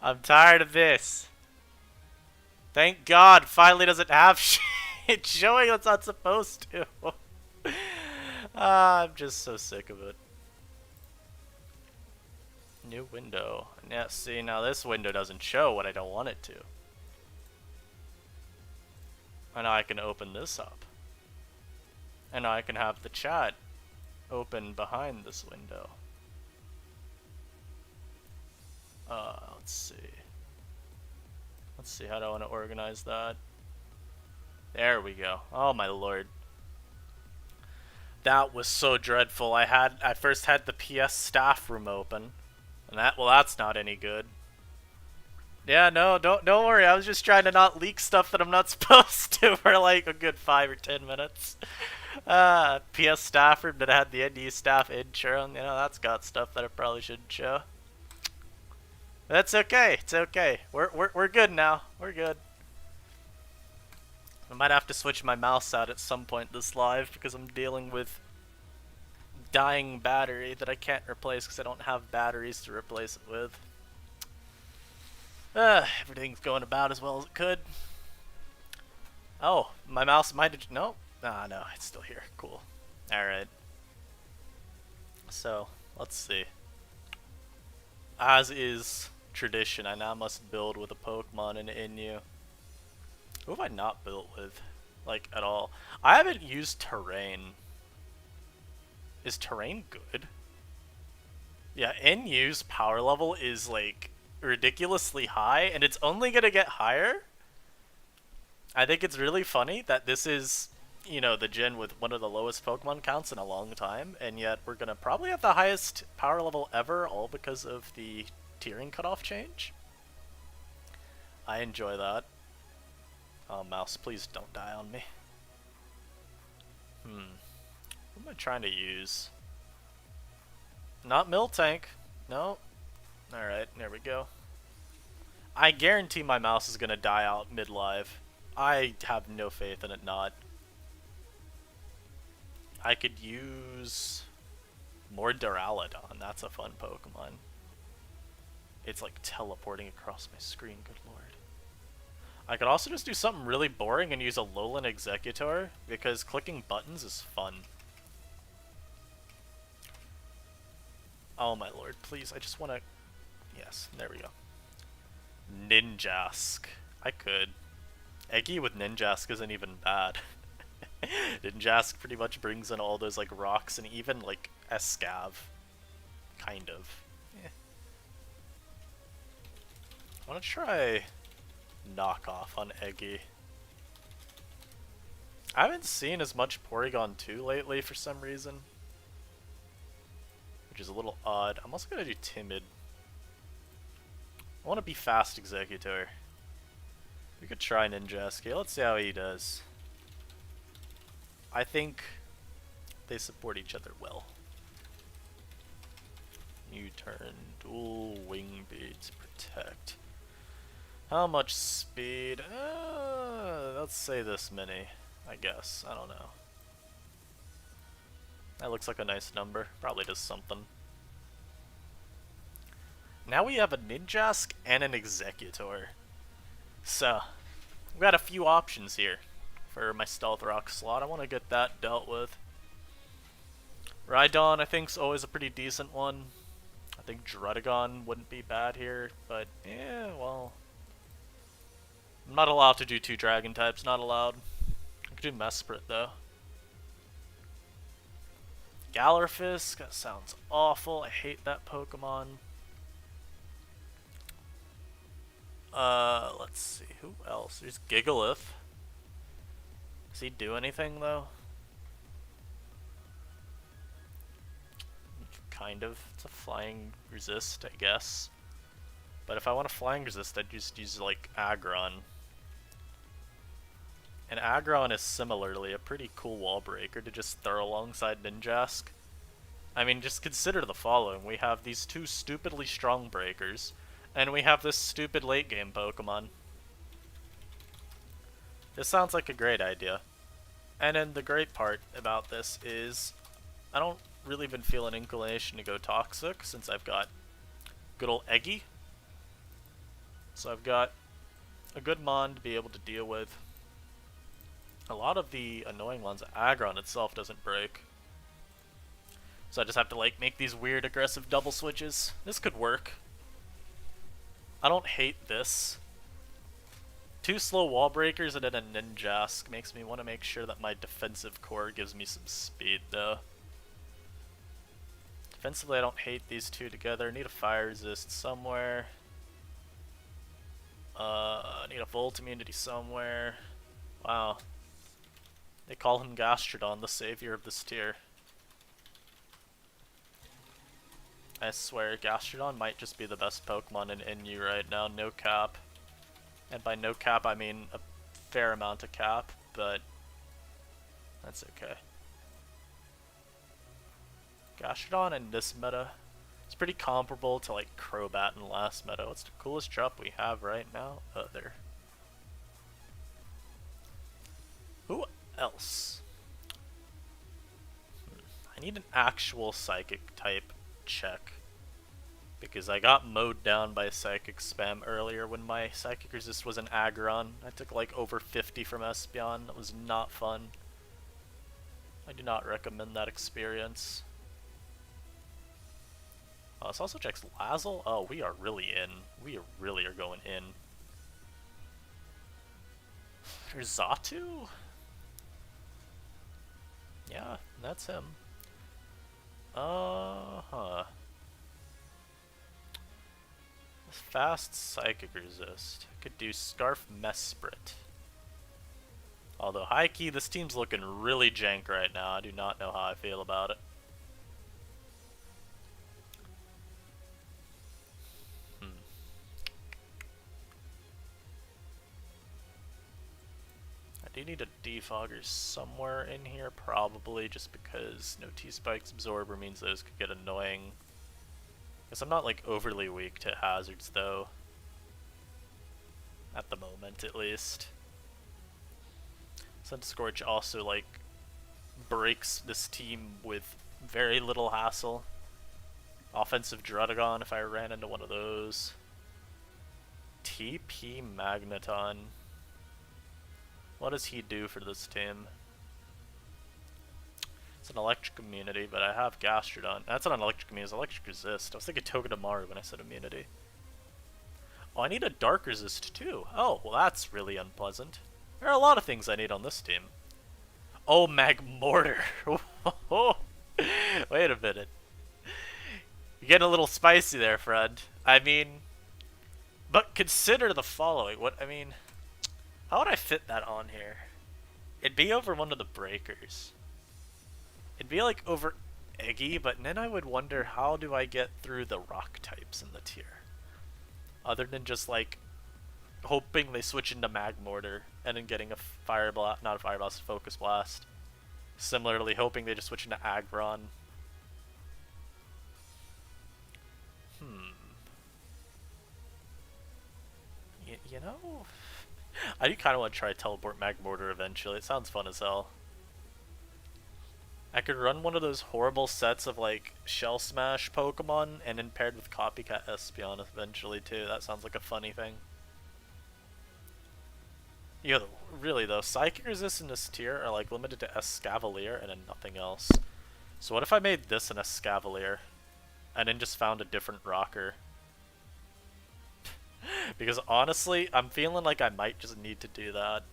I'm tired of this. Thank God, finally doesn't have shit showing what's not supposed to. I'm just so sick of it. New window. Yeah, see, now this window doesn't show what I don't want it to. And now I can open this up. And now I can have the chat open behind this window. Let's see. Let's see, how do I want to organize that? There we go. Oh my lord. That was so dreadful. I first had the PS staff room open. And that's not any good. Yeah, no, don't worry. I was just trying to not leak stuff that I'm not supposed to for like a good 5 or 10 minutes. PS staff room that had the ND staff intro, you know, that's got stuff that I probably shouldn't show. That's okay. It's okay. We're good now. We're good. I might have to switch my mouse out at some point this live because I'm dealing with dying battery that I can't replace because I don't have batteries to replace it with. Everything's going about as well as it could. Oh, my mouse might have... No. Ah, no, it's still here. Cool. Alright. So, let's see. As is tradition, I now must build with a Pokemon in Inu. Who have I not built with? Like, at all? I haven't used Terrain. Is Terrain good? Yeah, Inu's power level is, like, ridiculously high, and it's only gonna get higher. I think it's really funny that this is, you know, the gen with one of the lowest Pokemon counts in a long time, and yet we're gonna probably have the highest power level ever, all because of the tiering cutoff change. I enjoy that. Oh, mouse, please don't die on me. What am I trying to use? Not Miltank. No. Alright, there we go. I guarantee my mouse is gonna die out mid-live. I have no faith in it not. I could use more Duraludon. That's a fun Pokemon. It's like teleporting across my screen, good lord. I could also just do something really boring and use a Alolan Exeggutor, because clicking buttons is fun. Oh my lord, please, I just wanna... Yes, there we go. Ninjask. I could. Eggy with Ninjask isn't even bad. Ninjask pretty much brings in all those like rocks and even like Escav. Kind of. Eh. I wanna try knockoff on Eggy. I haven't seen as much Porygon 2 lately for some reason. Which is a little odd. I'm also gonna do Timid. I want to be fast Exeggutor. We could try Ninjask. Let's see how he does. I think they support each other well. U-turn, dual wing beats, protect. How much speed? Let's say this many, I guess. I don't know. That looks like a nice number. Probably does something. Now we have a Ninjask and an Exeggutor. So, we've got a few options here for my Stealth Rock slot. I want to get that dealt with. Rhydon, I think, is always a pretty decent one. I think Druddigon wouldn't be bad here, but yeah, well. I'm not allowed to do 2 Dragon types, not allowed. I could do Mesprit, though. Gallerfisk, that sounds awful. I hate that Pokemon. Let's see, who else? There's Gigalith. Does he do anything, though? Kind of. It's a flying resist, I guess. But if I want a flying resist, I'd just use, like, Aggron. And Aggron is similarly a pretty cool wall breaker to just throw alongside Ninjask. I mean, just consider the following. We have these 2 stupidly strong breakers, and we have this stupid late game Pokemon. This sounds like a great idea. And then the great part about this is I don't really even feel an inclination to go Toxic since I've got good old Eggy. So I've got a good mon to be able to deal with. A lot of the annoying ones, Aggron itself doesn't break. So I just have to like make these weird aggressive double switches. This could work. I don't hate this. 2 slow wall breakers and then a Ninjask makes me want to make sure that my defensive core gives me some speed though. Defensively I don't hate these two together. Need a fire resist somewhere. Need a volt immunity somewhere. Wow. They call him Gastrodon, the savior of this tier. I swear, Gastrodon might just be the best Pokemon in NU right now, no cap. And by no cap, I mean a fair amount of cap, but that's okay. Gastrodon in this meta is pretty comparable to like Crobat in last meta. What's the coolest drop we have right now? Other. Who else? I need an actual Psychic type check. Because I got mowed down by Psychic spam earlier when my Psychic resist was an Aggron. I took like over 50 from Espeon. That was not fun. I do not recommend that experience. This also checks Lazzle. Oh, we are really in. We really are going in. There's Xatu? Yeah, that's him. Fast Psychic Resist. Could do Scarf Mesprit. Although, high key, this team's looking really jank right now. I do not know how I feel about it. I do need a Defogger somewhere in here, probably, just because no T-Spikes Absorber means those could get annoying. Guess I'm not like overly weak to hazards though. At the moment, at least. Scorch also like breaks this team with very little hassle. Offensive Druddigon if I ran into one of those. TP Magneton. What does he do for this team? It's an electric immunity, but I have Gastrodon. That's not an electric immunity, it's electric resist. I was thinking Togedemaru when I said immunity. Oh, I need a dark resist too. Oh, well that's really unpleasant. There are a lot of things I need on this team. Oh, Magmortar. Wait a minute. You're getting a little spicy there, friend. I mean, but consider the following. How would I fit that on here? It'd be over one of the breakers. It'd be like over Eggy, but then I would wonder how do I get through the rock types in the tier? Other than just like hoping they switch into Magmortar and then getting a Fire Blast, not a Fire Blast, a Focus Blast. Similarly, hoping they just switch into Aggron. You know, I do kind of want to try Teleport Magmortar eventually. It sounds fun as hell. I could run one of those horrible sets of like Shell Smash Pokemon and then paired with Copycat Espeon eventually too. That sounds like a funny thing. Yeah, really though, Psychic Resist in this tier are like limited to Escavalier and then nothing else. So what if I made this an Escavalier and then just found a different rocker? Because honestly, I'm feeling like I might just need to do that.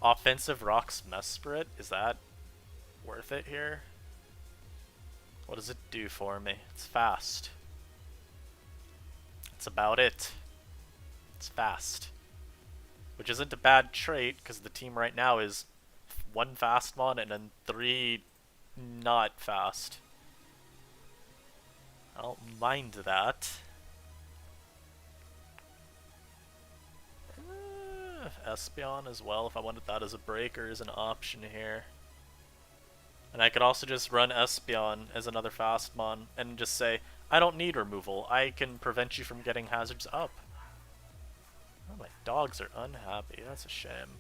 Offensive Rocks Mesprit, is that worth it here? What does it do for me? It's fast. That's about it. It's fast. Which isn't a bad trait, because the team right now is 1 fast mon and then 3 not fast. I don't mind that. Espeon as well, if I wanted that as a breaker, is an option here. And I could also just run Espeon as another Fastmon and just say, I don't need removal, I can prevent you from getting hazards up. Oh, my dogs are unhappy, that's a shame.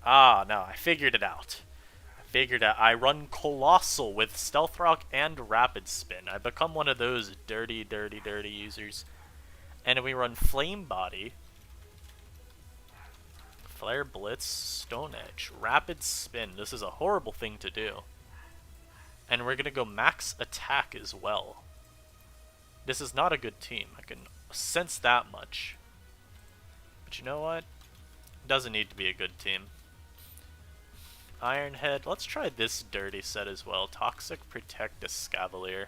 Ah, no, I figured it out. I figured out. I run Colossal with Stealth Rock and Rapid Spin. I become one of those dirty, dirty, dirty users. And we run Flame Body, Flare Blitz, Stone Edge, Rapid Spin. This is a horrible thing to do. And we're gonna go Max Attack as well. This is not a good team. I can sense that much. But you know what? It doesn't need to be a good team. Iron Head. Let's try this dirty set as well. Toxic Protect Escavalier.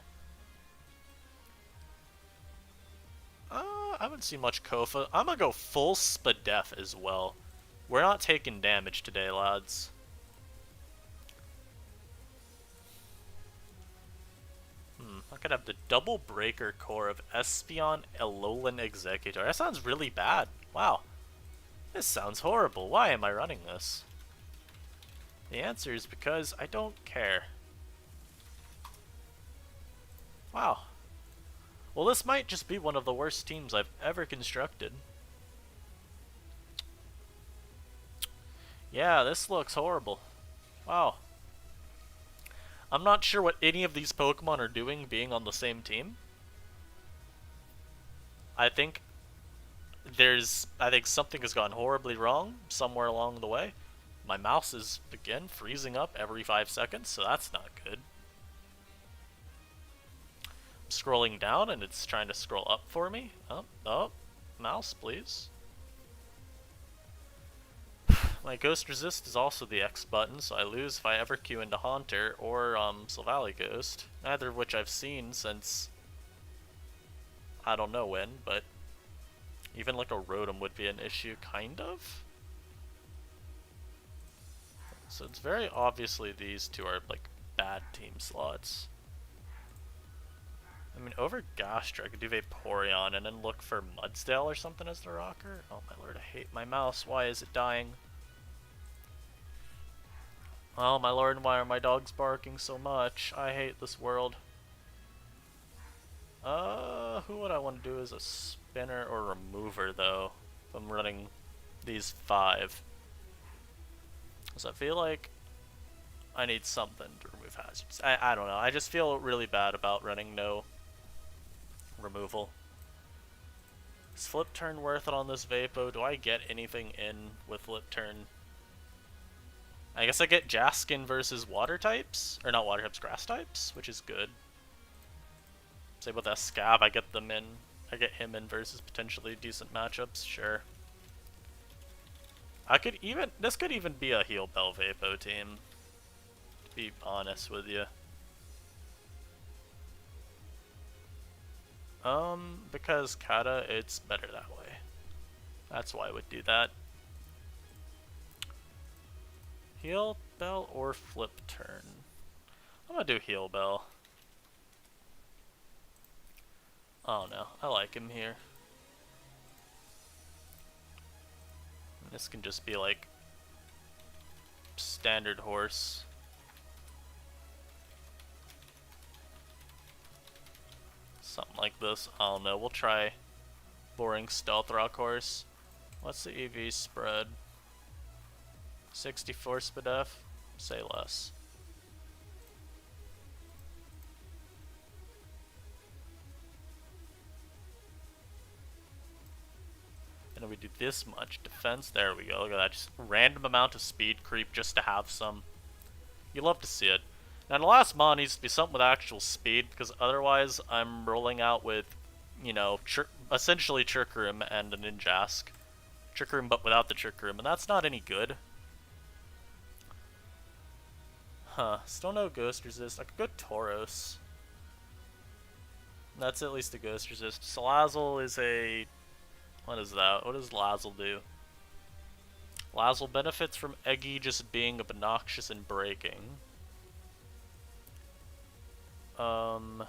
I haven't seen much Kofa. I'm gonna go full Spadef as well. We're not taking damage today, lads. I could have the double breaker core of Espeon Alolan Executor. That sounds really bad. Wow. This sounds horrible. Why am I running this? The answer is because I don't care. Wow. Well, this might just be one of the worst teams I've ever constructed. Yeah, this looks horrible. Wow. I'm not sure what any of these Pokemon are doing being on the same team. I think something has gone horribly wrong somewhere along the way. My mouse is, again, freezing up every 5 seconds, so that's not good. I'm scrolling down and it's trying to scroll up for me. Oh, mouse, please. My Ghost Resist is also the X button, so I lose if I ever queue into Haunter or Silvally Ghost. Neither of which I've seen since I don't know when, but even like a Rotom would be an issue, kind of. So it's very obviously these two are like bad team slots. I mean, over Gastra, I could do Vaporeon and then look for Mudsdale or something as the rocker. Oh my lord, I hate my mouse. Why is it dying? Oh my lord, why are my dogs barking so much? I hate this world. Who would I want to do as a spinner or remover though? If I'm running these 5. So I feel like I need something to remove hazards. I don't know. I just feel really bad about running no removal. Is Flip Turn worth it on this Vapo? Do I get anything in with Flip Turn? I guess I get Jaskin versus water types, or not water types, grass types, which is good. Say with Escav, I get them in. I get him in versus potentially decent matchups. Sure. This could even be a Heal Bell Vapo team, to be honest with you. Because Kata, it's better that way. That's why I would do that. Heal Bell or Flip Turn? I'm gonna do Heal Bell. Oh no, I like him here. And this can just be like standard horse. Something like this. I don't know. We'll try boring Stealth Rock horse. What's the EV spread? 64 Spadef? Say less. And then we do this much defense. There we go. Look at that. Just random amount of speed creep just to have some. You love to see it. Now the last mon needs to be something with actual speed, because otherwise I'm rolling out with, you know, essentially Trick Room and a Ninjask. Trick Room but without the Trick Room, and that's not any good. Huh, still no Ghost Resist. I could go Tauros. That's at least a Ghost Resist. Salazzle is a... What is that? What does Lazzle do? Lazzle benefits from Eggy just being obnoxious and breaking. That's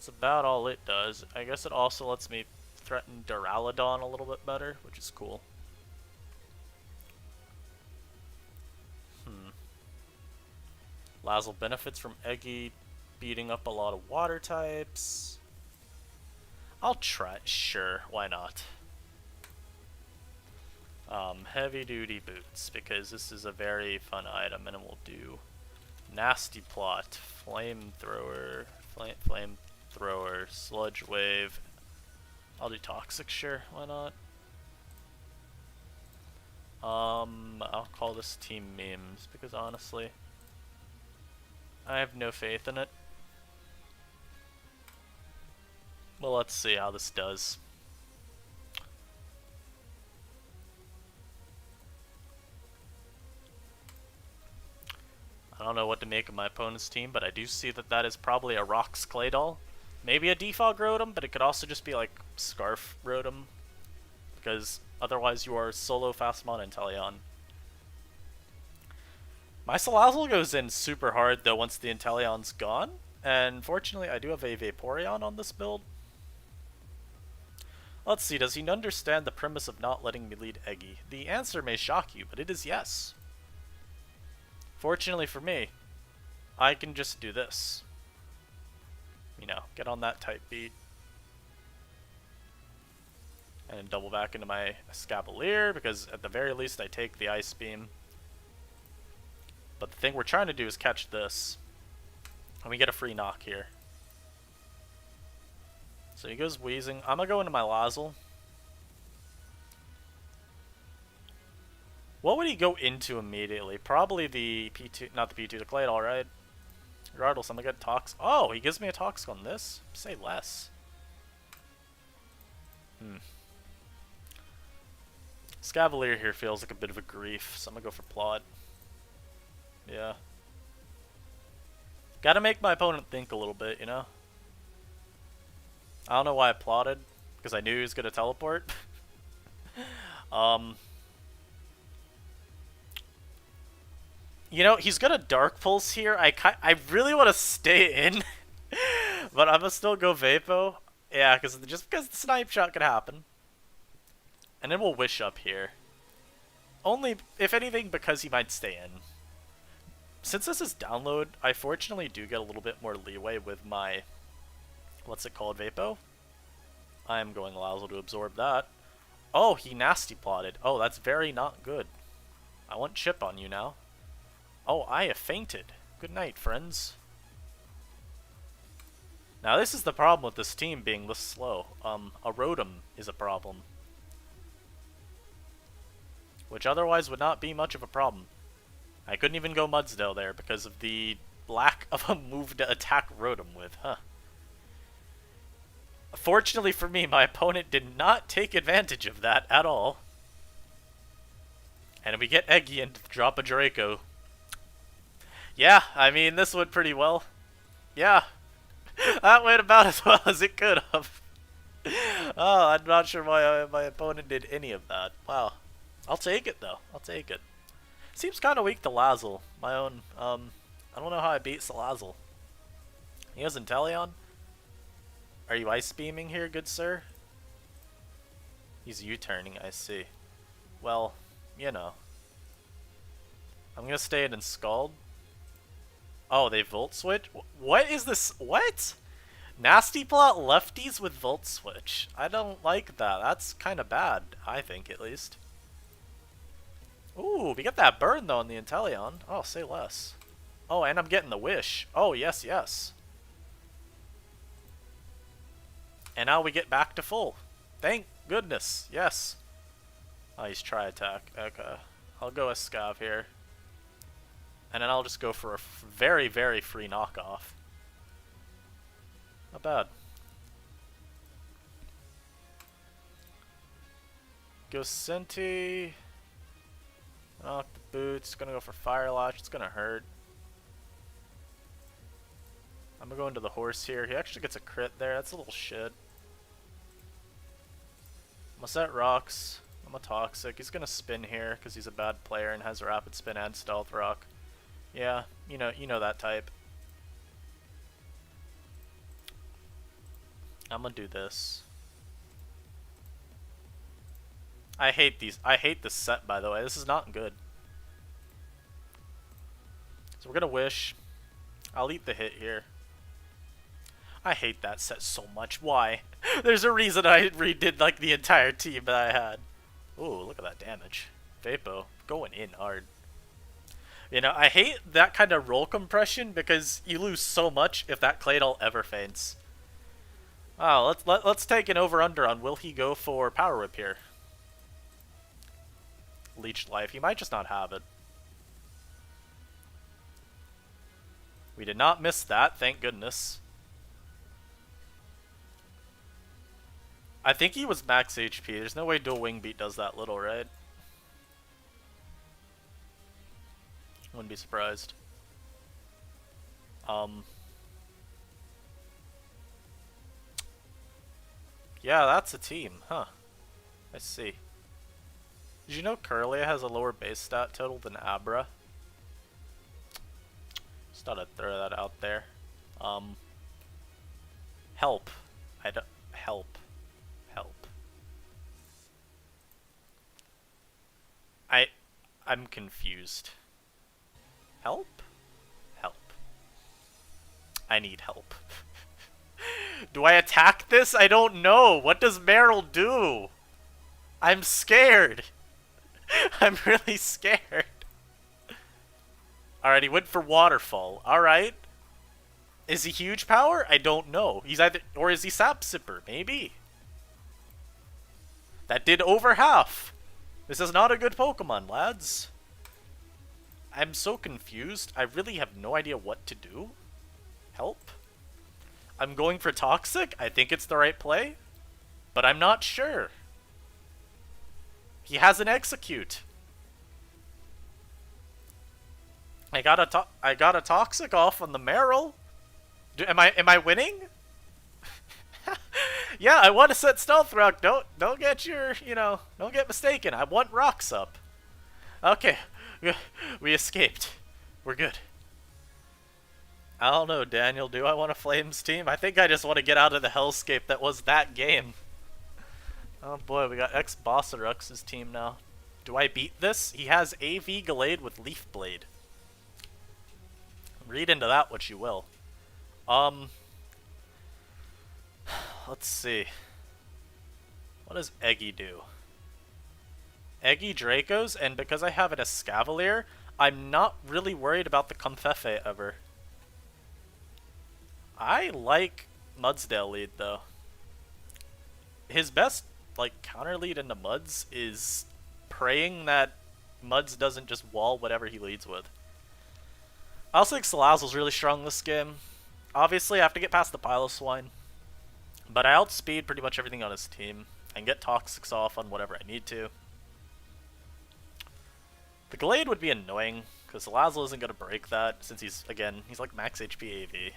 about all it does. I guess it also lets me threaten Duraludon a little bit better, which is cool. Lazzle benefits from Eggy beating up a lot of water types. I'll try. Sure, why not? Heavy duty boots, because this is a very fun item, and it will do nasty plot, flamethrower, flamethrower, sludge wave. I'll do toxic, sure, why not? I'll call this team memes, because honestly, I have no faith in it. Well, let's see how this does. I don't know what to make of my opponent's team, but I do see that that is probably a Rocks Claydol. Maybe a Defog Rotom, but it could also just be like Scarf Rotom, because otherwise you are solo Fastmon and Inteleon. My Salazzle goes in super hard though once the Inteleon's gone, and fortunately I do have a Vaporeon on this build. Let's see, does he understand the premise of not letting me lead Eggy? The answer may shock you, but it is yes. Fortunately for me, I can just do this. You know, get on that type beat. And then double back into my Escavalier, because at the very least I take the Ice Beam. But the thing we're trying to do is catch this. And we get a free knock here. So he goes Wheezing. I'm gonna go into my Lazzle. What would he go into immediately? Probably the P2, not the P2, the Claydol, right? Regardless, I'm gonna get Tox. Oh, he gives me a Toxic on this? Say less. Scavalier here feels like a bit of a grief, so I'm gonna go for Plot. Yeah. Gotta make my opponent think a little bit, you know? I don't know why I plotted, because I knew he was gonna teleport. You know, he's got a Dark Pulse here. I really want to stay in, but I'm gonna still go Vapo. Yeah, just because the Snipe Shot could happen. And then we'll Wish up here. Only, if anything, because he might stay in. Since this is download, I fortunately do get a little bit more leeway with my, what's it called, Vapo? I'm going Lazzle to absorb that. Oh, he nasty plotted. Oh, that's very not good. I want Chip on you now. Oh, I have fainted. Good night, friends. Now this is the problem with this team being this slow. A Rotom is a problem. Which otherwise would not be much of a problem. I couldn't even go Mudsdale there because of the lack of a move to attack Rotom with, huh. Fortunately for me, my opponent did not take advantage of that at all. And we get Eggy in to drop a Draco. Yeah, I mean, this went pretty well. Yeah, that went about as well as it could have. Oh, I'm not sure why my opponent did any of that. Wow. I'll take it, though. I'll take it. Seems kind of weak to Lazzle. My own, I don't know how I beat Salazzle. He has Inteleon? Are you Ice Beaming here, good sir? He's U-turning, I see. Well, you know. I'm gonna stay in and Scald. Oh, they Volt Switch? What is this? What? Nasty Plot lefties with Volt Switch. I don't like that. That's kind of bad, I think, at least. Ooh, we get that burn, though, on the Inteleon. Oh, say less. Oh, and I'm getting the Wish. Oh, yes, yes. And now we get back to full. Thank goodness. Yes. Oh, he's Tri-Attack. Okay. I'll go with Scav here. And then I'll just go for a very, very free knockoff. Not bad. Go Senti. Knock the boots. Gonna go for Fire Lash. It's gonna hurt. I'm gonna go into the horse here. He actually gets a crit there. That's a little shit. I'm gonna set rocks. I'm a Toxic. He's gonna spin here because he's a bad player and has a Rapid Spin and Stealth Rock. Yeah, you know that type. I'm gonna do this. I hate these. I hate this set, by the way. This is not good. So we're gonna Wish. I'll eat the hit here. I hate that set so much. Why? There's a reason I redid like the entire team that I had. Ooh, look at that damage. Vapo, going in hard. You know, I hate that kind of roll compression because you lose so much if that Claydol ever faints. Oh, let's take an over-under on will he go for Power Whip here. Leech Life, he might just not have it. We did not miss that, thank goodness. I think he was max HP. There's no way Dual Wing Beat does that little, right? Wouldn't be surprised. Yeah, that's a team, huh? I see. Did you know Curlia has a lower base stat total than Abra? Just thought I'd throw that out there. Help. I don't... Help. Help. I'm confused. Help? Help. I need help. Do I attack this? I don't know. What does Meryl do? I'm scared. I'm really scared. Alright, he went for Waterfall. Alright. Is he huge power? I don't know. He's either... Or is he Sap Sipper? Maybe. That did over half. This is not a good Pokemon, lads. I'm so confused. I really have no idea what to do. Help. I'm going for Toxic. I think it's the right play. But I'm not sure. He has an Execute. I got a Toxic off on the Meryl. Am I winning? Yeah, I want to set Stealth Rock. Don't get your, don't get mistaken. I want rocks up. Okay, we escaped. We're good. I don't know, Daniel. Do I want a Flames team? I think I just want to get out of the hellscape that was that game. Oh boy, we got ex-Bossarux's team now. Do I beat this? He has AV Gallade with Leaf Blade. Read into that what you will. Let's see. What does Eggy do? Eggy Dracos, and because I have an Escavalier, I'm not really worried about the Comfefe ever. I like Mudsdale lead, though. His best, counter lead into Muds is praying that Muds doesn't just wall whatever he leads with. I also think Salazzle's really strong this game. Obviously, I have to get past the Piloswine. But I outspeed pretty much everything on his team. I can get Toxics off on whatever I need to. The Gallade would be annoying, because Salazzle isn't going to break that, since he's like max HP AV.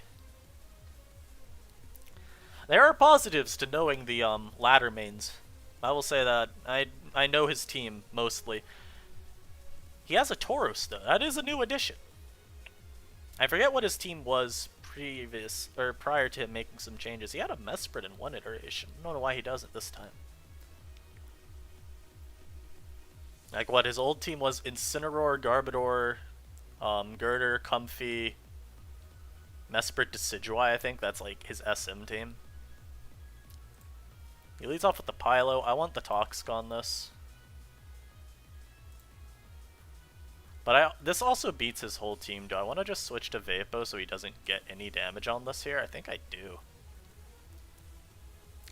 There are positives to knowing the ladder mains. I will say that. I know his team, mostly. He has a Tauros, though. That is a new addition. I forget what his team was prior to him making some changes. He had a Mesprit in one iteration. I don't know why he doesn't this time. Like what his old team was: Incineroar, Garbodor, Girder, Comfey, Mesprit, Decidueye. I think that's like his SM team. He leads off with the Pylo. I want the Toxic on this. But this also beats his whole team. Do I want to just switch to Vapo so he doesn't get any damage on this here? I think I do.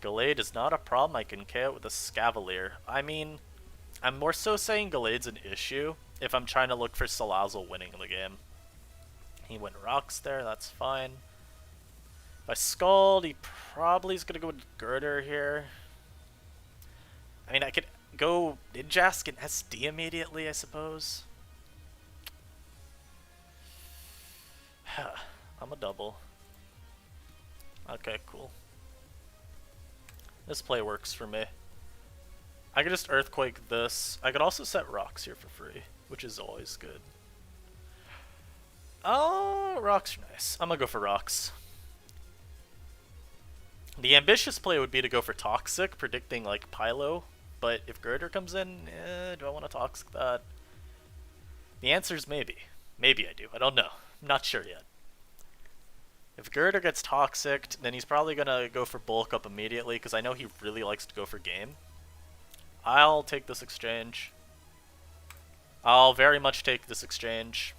Gallade is not a problem. I can KO it with a Scavalier. I mean, I'm more so saying Gallade's an issue if I'm trying to look for Salazzle winning the game. He went Rocks there, that's fine. If I Scald, he probably is going to go with Girder here. I mean, I could go Ninjask and SD immediately, I suppose. I'm a double. Okay, cool. This play works for me. I could just Earthquake this. I could also set Rocks here for free, which is always good. Oh, Rocks are nice. I'm gonna go for Rocks. The ambitious play would be to go for Toxic, predicting like Pylo, but if Girder comes in, do I want to Toxic that? The answer is maybe. Maybe I do. I don't know. I'm not sure yet. If Girder gets Toxic, then he's probably gonna go for Bulk Up immediately, because I know he really likes to go for game. I'll take this exchange. I'll very much take this exchange.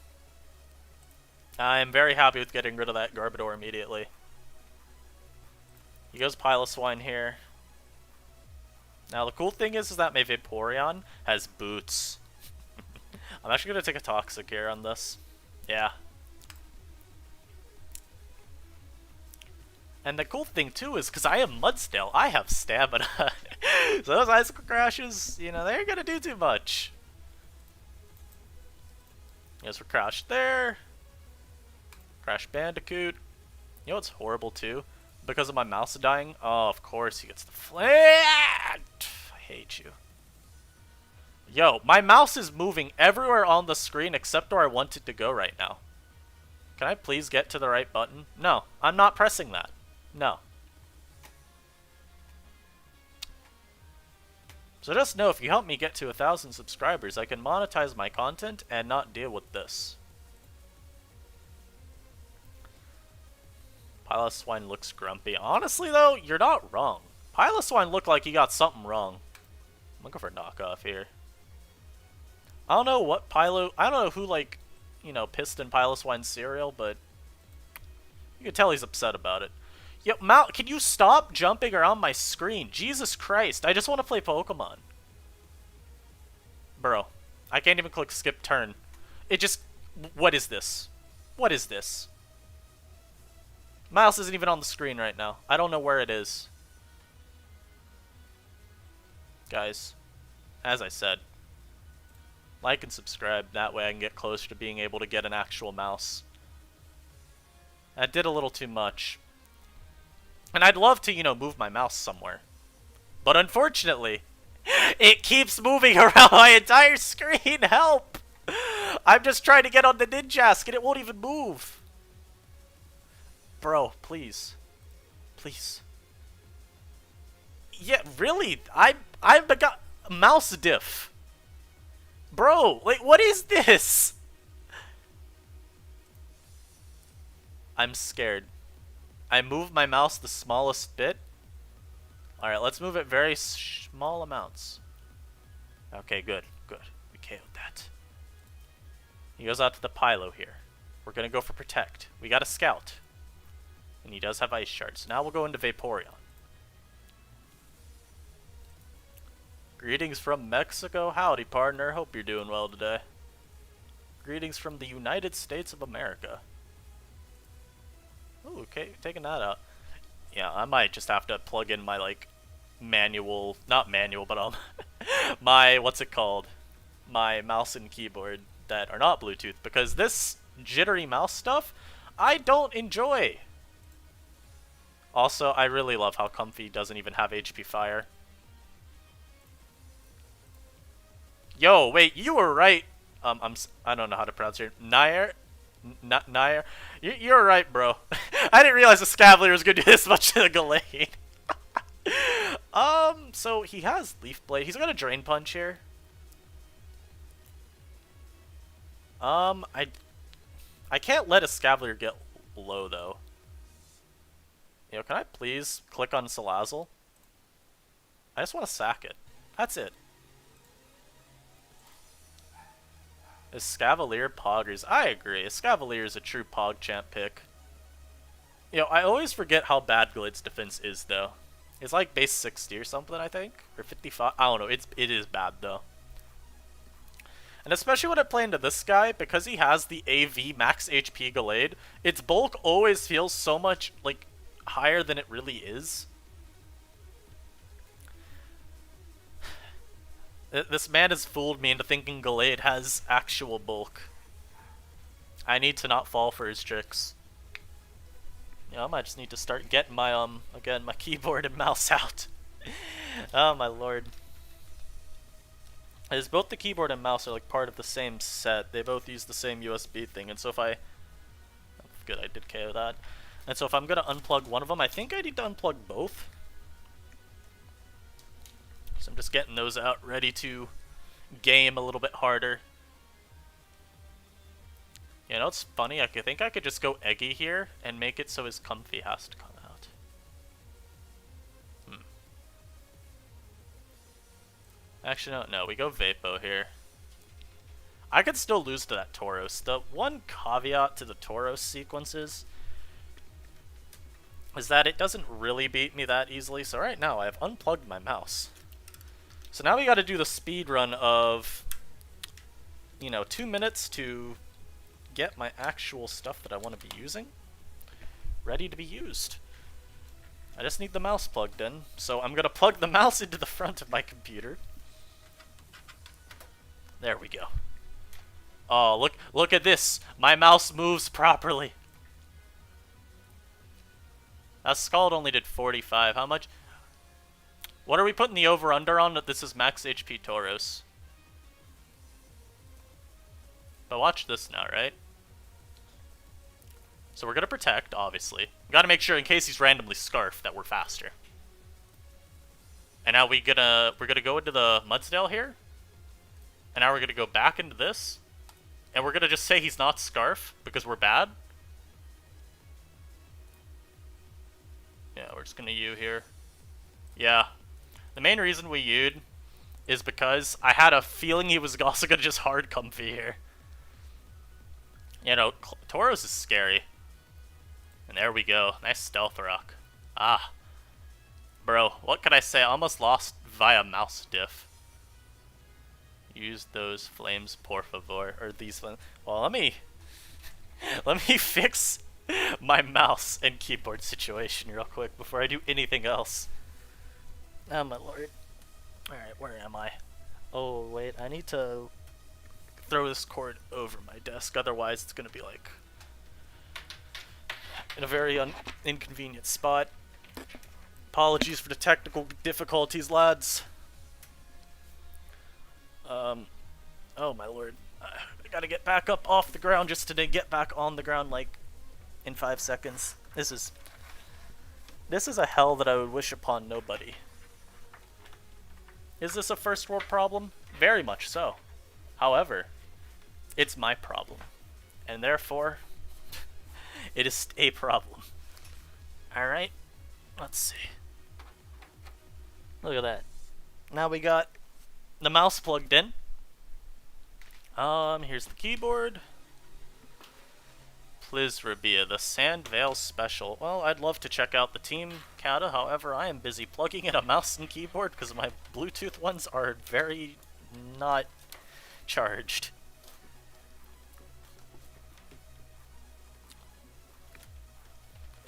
I'm very happy with getting rid of that Garbodor immediately. He goes Piloswine here. Now the cool thing is that my Vaporeon has boots. I'm actually going to take a Toxic here on this. Yeah. And the cool thing too is because I have Mudsdale, I have stamina. So those Icicle Crashes, you know, they ain't going to do too much. Yes, we're crashed there. Crash Bandicoot. You know what's horrible too? Because of my mouse dying? Oh, of course he gets the I hate you. Yo, my mouse is moving everywhere on the screen except where I want it to go right now. Can I please get to the right button? No, I'm not pressing that. No. So just know, if you help me get to 1,000 subscribers, I can monetize my content and not deal with this. Piloswine looks grumpy. Honestly though, you're not wrong. Piloswine looked like he got something wrong. I'm looking for a knockoff here. I don't know what I don't know who, like, you know, pissed in Piloswine's cereal, but you can tell he's upset about it. Yo, can you stop jumping around my screen? Jesus Christ, I just want to play Pokemon. Bro, I can't even click skip turn. It just... What is this? What is this? Mouse isn't even on the screen right now. I don't know where it is. Guys, as I said, like and subscribe. That way I can get closer to being able to get an actual mouse. I did a little too much. And I'd love to, you know, move my mouse somewhere. But unfortunately, it keeps moving around my entire screen. Help! I'm just trying to get on the Ninjask and it won't even move. Bro, please. Please. Yeah, really? I've got mouse diff. Bro, like, what is this? I'm scared. I moved my mouse the smallest bit. Alright, let's move it very small amounts. Okay, good, good. We KO'd that. He goes out to the Pylo here. We're gonna go for Protect. We got a Scout. And he does have Ice Shards. Now we'll go into Vaporeon. Greetings from Mexico. Howdy, partner. Hope you're doing well today. Greetings from the United States of America. Ooh, okay, taking that out. Yeah, I might just have to plug in my, like, manual, not manual, but, my, what's it called? My mouse and keyboard that are not Bluetooth, because this jittery mouse stuff, I don't enjoy. Also, I really love how Comfy doesn't even have HP Fire. Yo, wait, you were right. I don't know how to pronounce your Nair. Nair. You're right, bro. I didn't realize the Scavalier was gonna do this much to the Gallade. So he has Leaf Blade. He's got a Drain Punch here. I can't let a Scavalier get low though. You know, can I please click on Salazzle? I just want to sack it. That's it. Is Scavalier Poggers? I agree. Scavalier is a true PogChamp pick. You know, I always forget how bad Glade's defense is, though. It's like base 60 or something, I think, or 55. I don't know. It is bad though. And especially when I play into this guy, because he has the AV max HP Gallade, its bulk always feels so much like higher than it really is. This man has fooled me into thinking Gallade has actual bulk. I need to not fall for his tricks. Yeah, I might just need to start getting my, again, my keyboard and mouse out. Oh my lord. As both the keyboard and mouse are like part of the same set, they both use the same USB thing, and so if I... Oh, good, I did KO that. And so if I'm gonna unplug one of them, I think I need to unplug both. So I'm just getting those out, ready to game a little bit harder. You know, it's funny, I think I could just go Eggy here and make it so his Comfy has to come out. Actually, no, we go Vapo here. I could still lose to that Tauros. The one caveat to the Tauros sequences is that it doesn't really beat me that easily, so right now I have unplugged my mouse. So now we gotta do the speed run of, 2 minutes to get my actual stuff that I want to be using ready to be used. I just need the mouse plugged in, so I'm gonna plug the mouse into the front of my computer. There we go. Oh, look at this. My mouse moves properly. That Scald only did 45. How much? What are we putting the over-under on? That this is max HP Tauros. But watch this now, right? So we're gonna protect, obviously. We gotta make sure in case he's randomly scarfed that we're faster. And now we're gonna go into the Mudsdale here. And now we're gonna go back into this. And we're gonna just say he's not Scarf because we're bad. Yeah, we're just gonna U here. Yeah. The main reason we U'd is because I had a feeling he was also gonna just hard comfy here. Tauros is scary. And there we go. Nice stealth rock. Ah. Bro, what could I say? I almost lost via mouse diff. Use those flames, por favor. Or these flames. Well, let me fix my mouse and keyboard situation real quick before I do anything else. Oh my lord. Alright, where am I? Oh, wait. I need to throw this cord over my desk. Otherwise, it's going to be like in a very inconvenient spot. Apologies for the technical difficulties, lads. Oh my lord. I gotta get back up off the ground just to get back on the ground like in 5 seconds. This is a hell that I would wish upon nobody. Is this a first world problem? Very much so. However, it's my problem. And therefore, it is a problem. Alright, let's see. Look at that. Now we got the mouse plugged in. Here's the keyboard. Please, Rabia, the Sand Veil Special. Well, I'd love to check out the Team Kata, however, I am busy plugging in a mouse and keyboard because my Bluetooth ones are very not charged.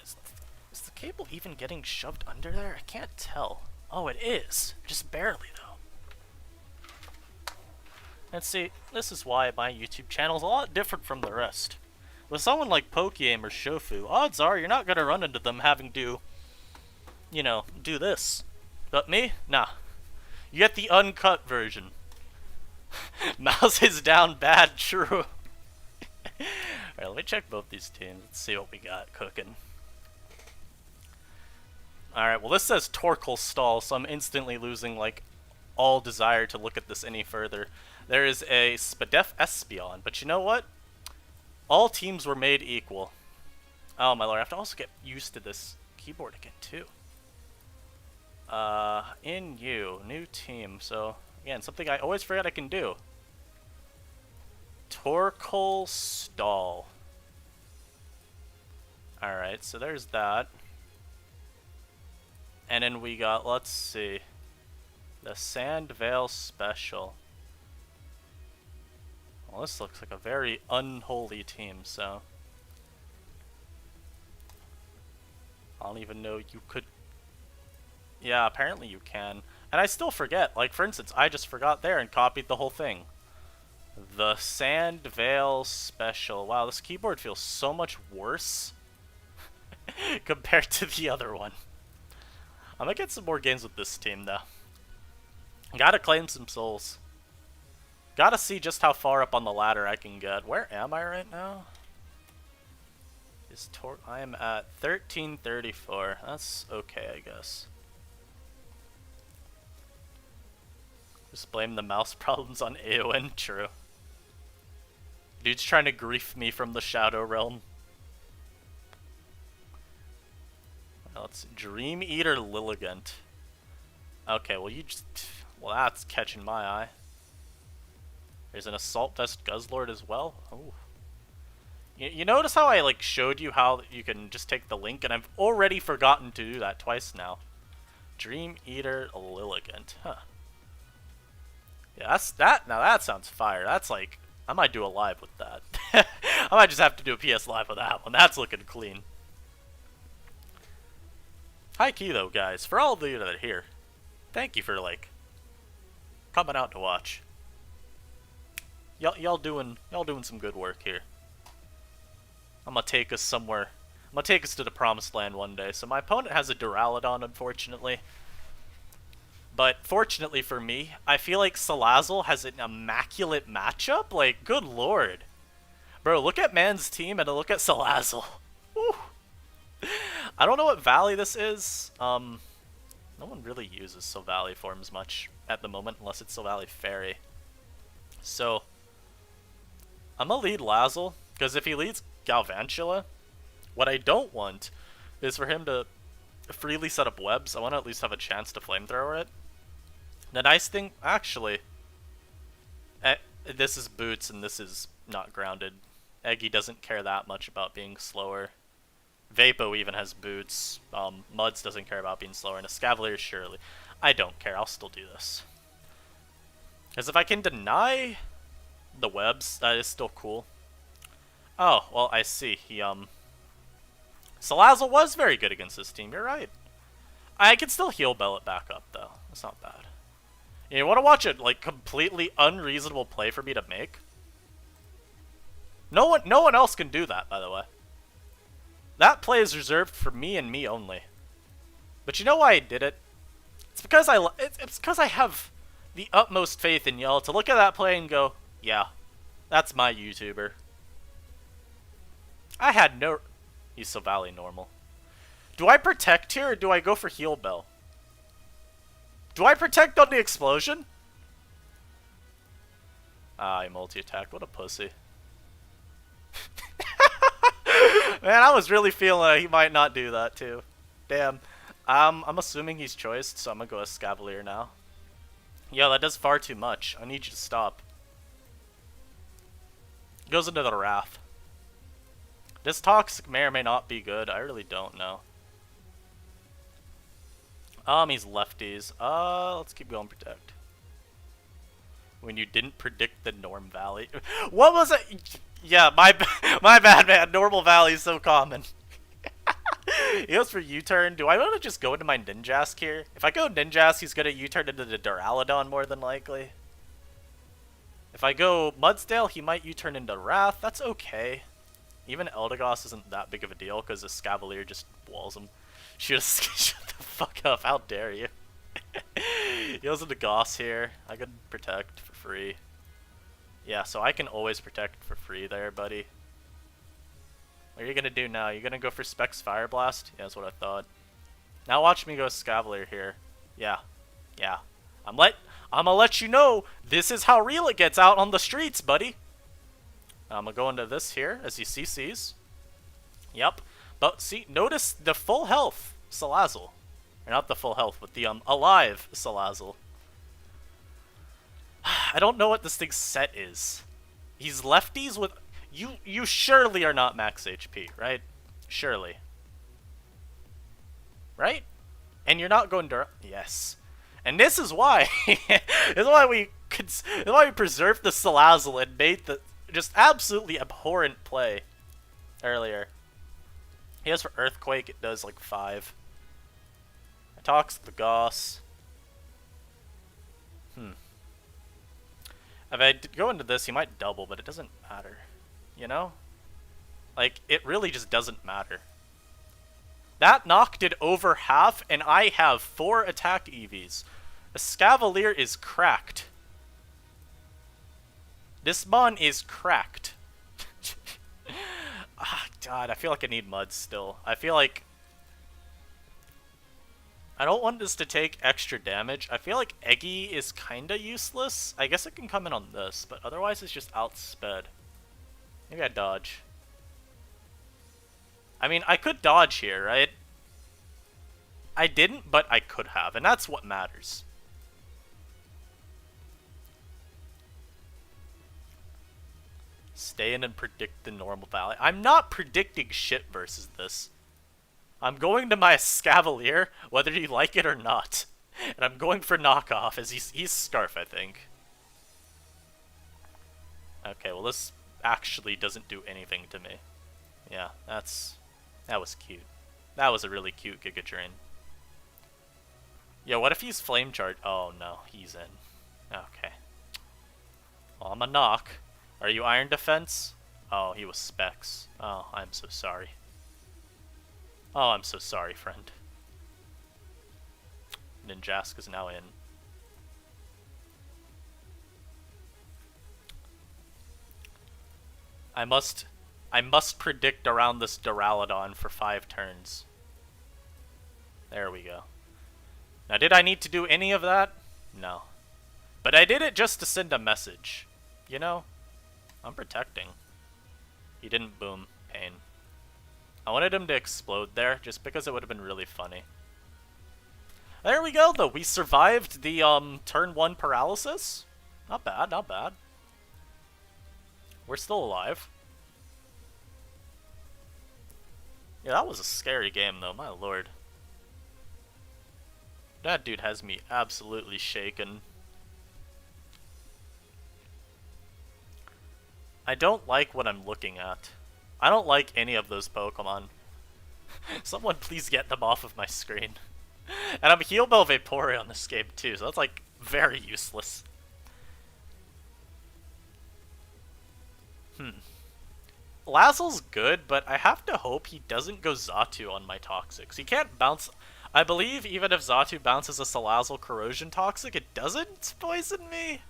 Is the cable even getting shoved under there? I can't tell. Oh, it is. Just barely, though. And see, this is why my YouTube channel is a lot different from the rest. With someone like Pokeaim or Shofu, odds are you're not going to run into them having to, do this. But me? Nah. You get the uncut version. Mouse is down bad, true. Alright, let me check both these teams. Let's see what we got cooking. Alright, well this says Torkoal stall, so I'm instantly losing, all desire to look at this any further. There is a Spadef Espeon, but you know what? All teams were made equal. Oh my lord, I have to also get used to this keyboard again, too. New team, so, again, something I always forget I can do. Torkoal stall. Alright, so there's that. And then we got, let's see, the Sand Veil Special. Well, this looks like a very unholy team, so I don't even know you could. Yeah, apparently you can. And I still forget. Like, for instance, I just forgot there and copied the whole thing. The Sand Veil Special. Wow, this keyboard feels so much worse compared to the other one. I'm gonna get some more games with this team, though. Gotta claim some souls. Gotta see just how far up on the ladder I can get. Where am I right now? I am at 1334. That's okay, I guess. Just blame the mouse problems on AON. True. Dude's trying to grief me from the Shadow Realm. Let's Dream Eater Lilligant. Okay, well you just Well, that's catching my eye. There's an Assault Vest Guzzlord as well. Oh. You notice how I like showed you how you can just take the link, and I've already forgotten to do that twice now. Dream Eater Lilligant. Huh. Yeah, now that sounds fire. That's like, I might do a live with that. I might just have to do a PS Live with that one. That's looking clean. High key though, guys, for all of you that are here, thank you for like coming out to watch. Y'all doing some good work here. I'm gonna take us somewhere. I'm gonna take us to the promised land one day. So my opponent has a Duraludon, unfortunately. But fortunately for me, I feel like Salazzle has an immaculate matchup. Like, good lord. Bro, look at man's team and look at Salazzle. Woo. I don't know what Valley this is. No one really uses Silvally forms much at the moment, unless it's Silvally Fairy. So, I'm gonna lead Lazzle, because if he leads Galvantula, what I don't want is for him to freely set up webs. I want to at least have a chance to flamethrower it. The nice thing, actually, this is Boots and this is not grounded. Eggy doesn't care that much about being slower. Vapo even has Boots. Muds doesn't care about being slower, and Escavalier surely. I don't care, I'll still do this. Because if I can deny the webs, that is still cool. Oh, well, I see. Salazzle was very good against this team, you're right. I can still heal Bell it back up, though. That's not bad. You want to watch a, like, completely unreasonable play for me to make? No one else can do that, by the way. That play is reserved for me and me only. But you know why I did it? It's because it's because I have the utmost faith in y'all to look at that play and go, yeah, that's my YouTuber. I had no... He's so Valley normal. Do I protect here or do I go for Heal Bell? Do I protect on the explosion? Ah, I multi-attacked. What a pussy. Man, I was really feeling like he might not do that too. Damn. I'm assuming he's choiced, so I'm gonna go Escavalier now. Yo, that does far too much. I need you to stop. Goes into the Wrath. This Toxic may or may not be good. I really don't know. He's lefties. Let's keep going Protect. When you didn't predict the Norm Valley. What was it? Yeah, my bad, man. Normal Valley is so common. He goes for U-turn. Do I want to just go into my Ninjask here? If I go Ninjask, he's going to U-turn into the Duraludon more than likely. If I go Mudsdale, he might U-turn into Wrath. That's okay. Even Eldegoss isn't that big of a deal because the Scavalier just walls him. Shut the fuck up, how dare you. He goes into Goss here. I could protect for free. Yeah, so I can always protect for free there, buddy. What are you gonna do now? You gonna go for Specs Fire Blast? Yeah, that's what I thought. Now watch me go Scavalier here. Yeah. Yeah. I'm gonna let you know this is how real it gets out on the streets, buddy. I'm gonna go into this here as he CCs. Yep. But see, notice the full health Salazzle. Or not the full health, but the alive Salazzle. I don't know what this thing's set is. He's lefties with... You surely are not max HP, right? Surely. Right? And you're not going to... Yes. And this is why... this is why we preserved the Salazzle and made the just absolutely abhorrent play earlier. He has for Earthquake, it does like 5. I talks the Goss. If I go into this, he might double, but it doesn't matter. You know? Like, it really just doesn't matter. That knock did over half, and I have 4 attack EVs. The Scavalier is cracked. This mon is cracked. Ah, God, I feel like I need Mud still. I feel like... I don't want this to take extra damage. I feel like Eggy is kinda useless. I guess it can come in on this, but otherwise it's just outsped. Maybe I dodge. I mean, I could dodge here, right? I didn't, but I could have, and that's what matters. Stay in and predict the normal valley. I'm not predicting shit versus this. I'm going to my Scavalier, whether you like it or not. And I'm going for knockoff, as he's Scarf, I think. Okay, well this actually doesn't do anything to me. Yeah, that was cute. That was a really cute Giga Drain. Yo, what if he's Flame Charge? Oh no, he's in. Okay. Well, I'm a knock. Are you Iron Defense? Oh, he was Specs. Oh, I'm so sorry. Oh, I'm so sorry, friend. Ninjask is now in. I must predict around this Duraludon for 5 turns. There we go. Now, did I need to do any of that? No. But I did it just to send a message. You know? I'm protecting. He didn't boom. Pain. I wanted him to explode there, just because it would have been really funny. There we go, though. We survived the, turn 1 paralysis. Not bad, not bad. We're still alive. Yeah, that was a scary game, though. My lord. That dude has me absolutely shaken. I don't like what I'm looking at. I don't like any of those Pokemon. Someone please get them off of my screen. And I'm Heal Bell Vaporeon this game too, so that's like very useless. Lazzle's good, but I have to hope he doesn't go Xatu on my Toxics. He can't bounce. I believe even if Xatu bounces a Salazzle Corrosion Toxic, it doesn't poison me?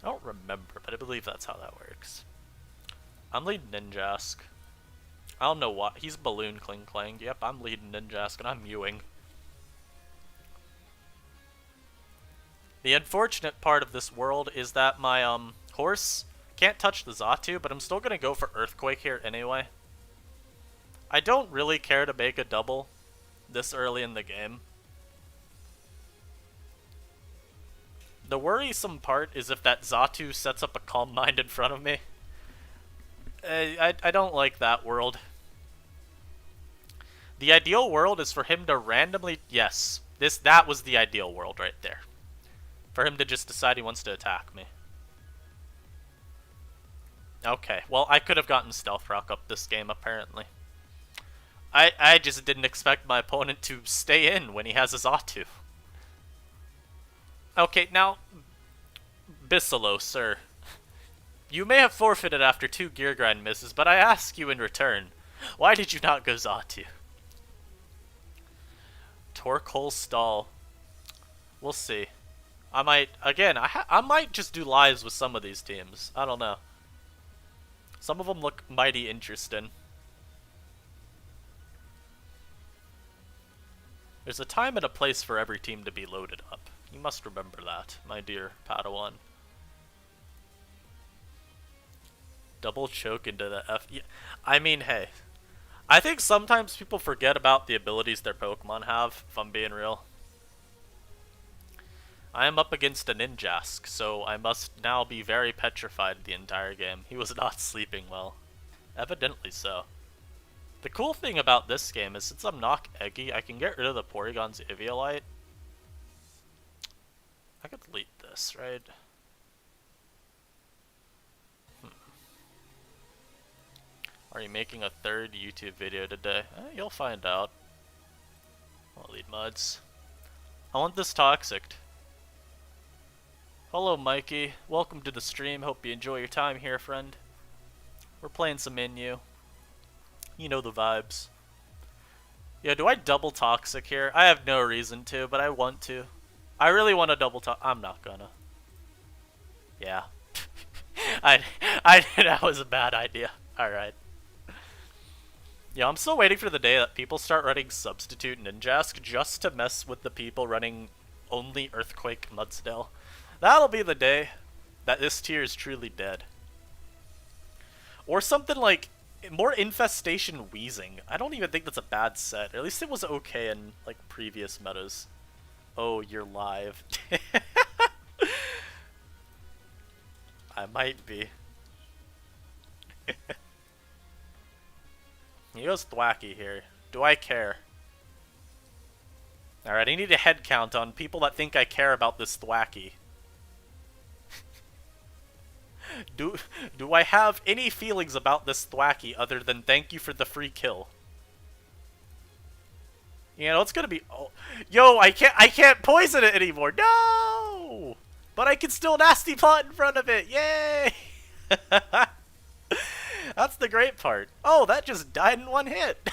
I don't remember, but I believe that's how that works. I'm leading Ninjask. I don't know what. He's Balloon Kling Klang. Yep, I'm leading Ninjask, and I'm mewing. The unfortunate part of this world is that my horse can't touch the Xatu, but I'm still gonna go for Earthquake here anyway. I don't really care to make a double this early in the game. The worrisome part is if that Xatu sets up a Calm Mind in front of me. I don't like that world. The ideal world is for him to randomly... Yes, that was the ideal world right there. For him to just decide he wants to attack me. Okay, well, I could have gotten Stealth Rock up this game, apparently. I just didn't expect my opponent to stay in when he has a Xatu. Okay, now... Bissalo, sir. You may have forfeited after 2 Gear Grind misses, but I ask you in return, why did you not go Xatu? Torkoal Stall. We'll see. I might, again, I might just do lives with some of these teams. I don't know. Some of them look mighty interesting. There's a time and a place for every team to be loaded up. You must remember that, my dear Padawan. Double choke into the F. Yeah, I mean, hey. I think sometimes people forget about the abilities their Pokemon have, if I'm being real. I am up against a Ninjask, so I must now be very petrified the entire game. He was not sleeping well. Evidently so. The cool thing about this game is since I'm Knock Eggy, I can get rid of the Porygon's Eviolite. I could delete this, right? Are you making a 3rd YouTube video today? You'll find out. I'll lead Muds. I want this Toxic. Hello, Mikey. Welcome to the stream. Hope you enjoy your time here, friend. We're playing some Inu. You know the vibes. Yeah, do I double Toxic here? I have no reason to, but I want to. I really want to double Toxic. I'm not gonna. Yeah. That was a bad idea. Alright. Yeah, I'm still waiting for the day that people start running Substitute Ninjask just to mess with the people running only Earthquake Mudsdale. That'll be the day that this tier is truly dead. Or something like more Infestation Wheezing. I don't even think that's a bad set. At least it was okay in like previous metas. Oh, you're live. I might be. He goes thwacky here. Do I care? Alright, I need a head count on people that think I care about this thwacky. Do I have any feelings about this thwacky other than thank you for the free kill? You know, it's gonna be... Oh, yo, I can't poison it anymore! No! But I can still nasty plot in front of it! Yay! That's the great part. Oh, that just died in one hit!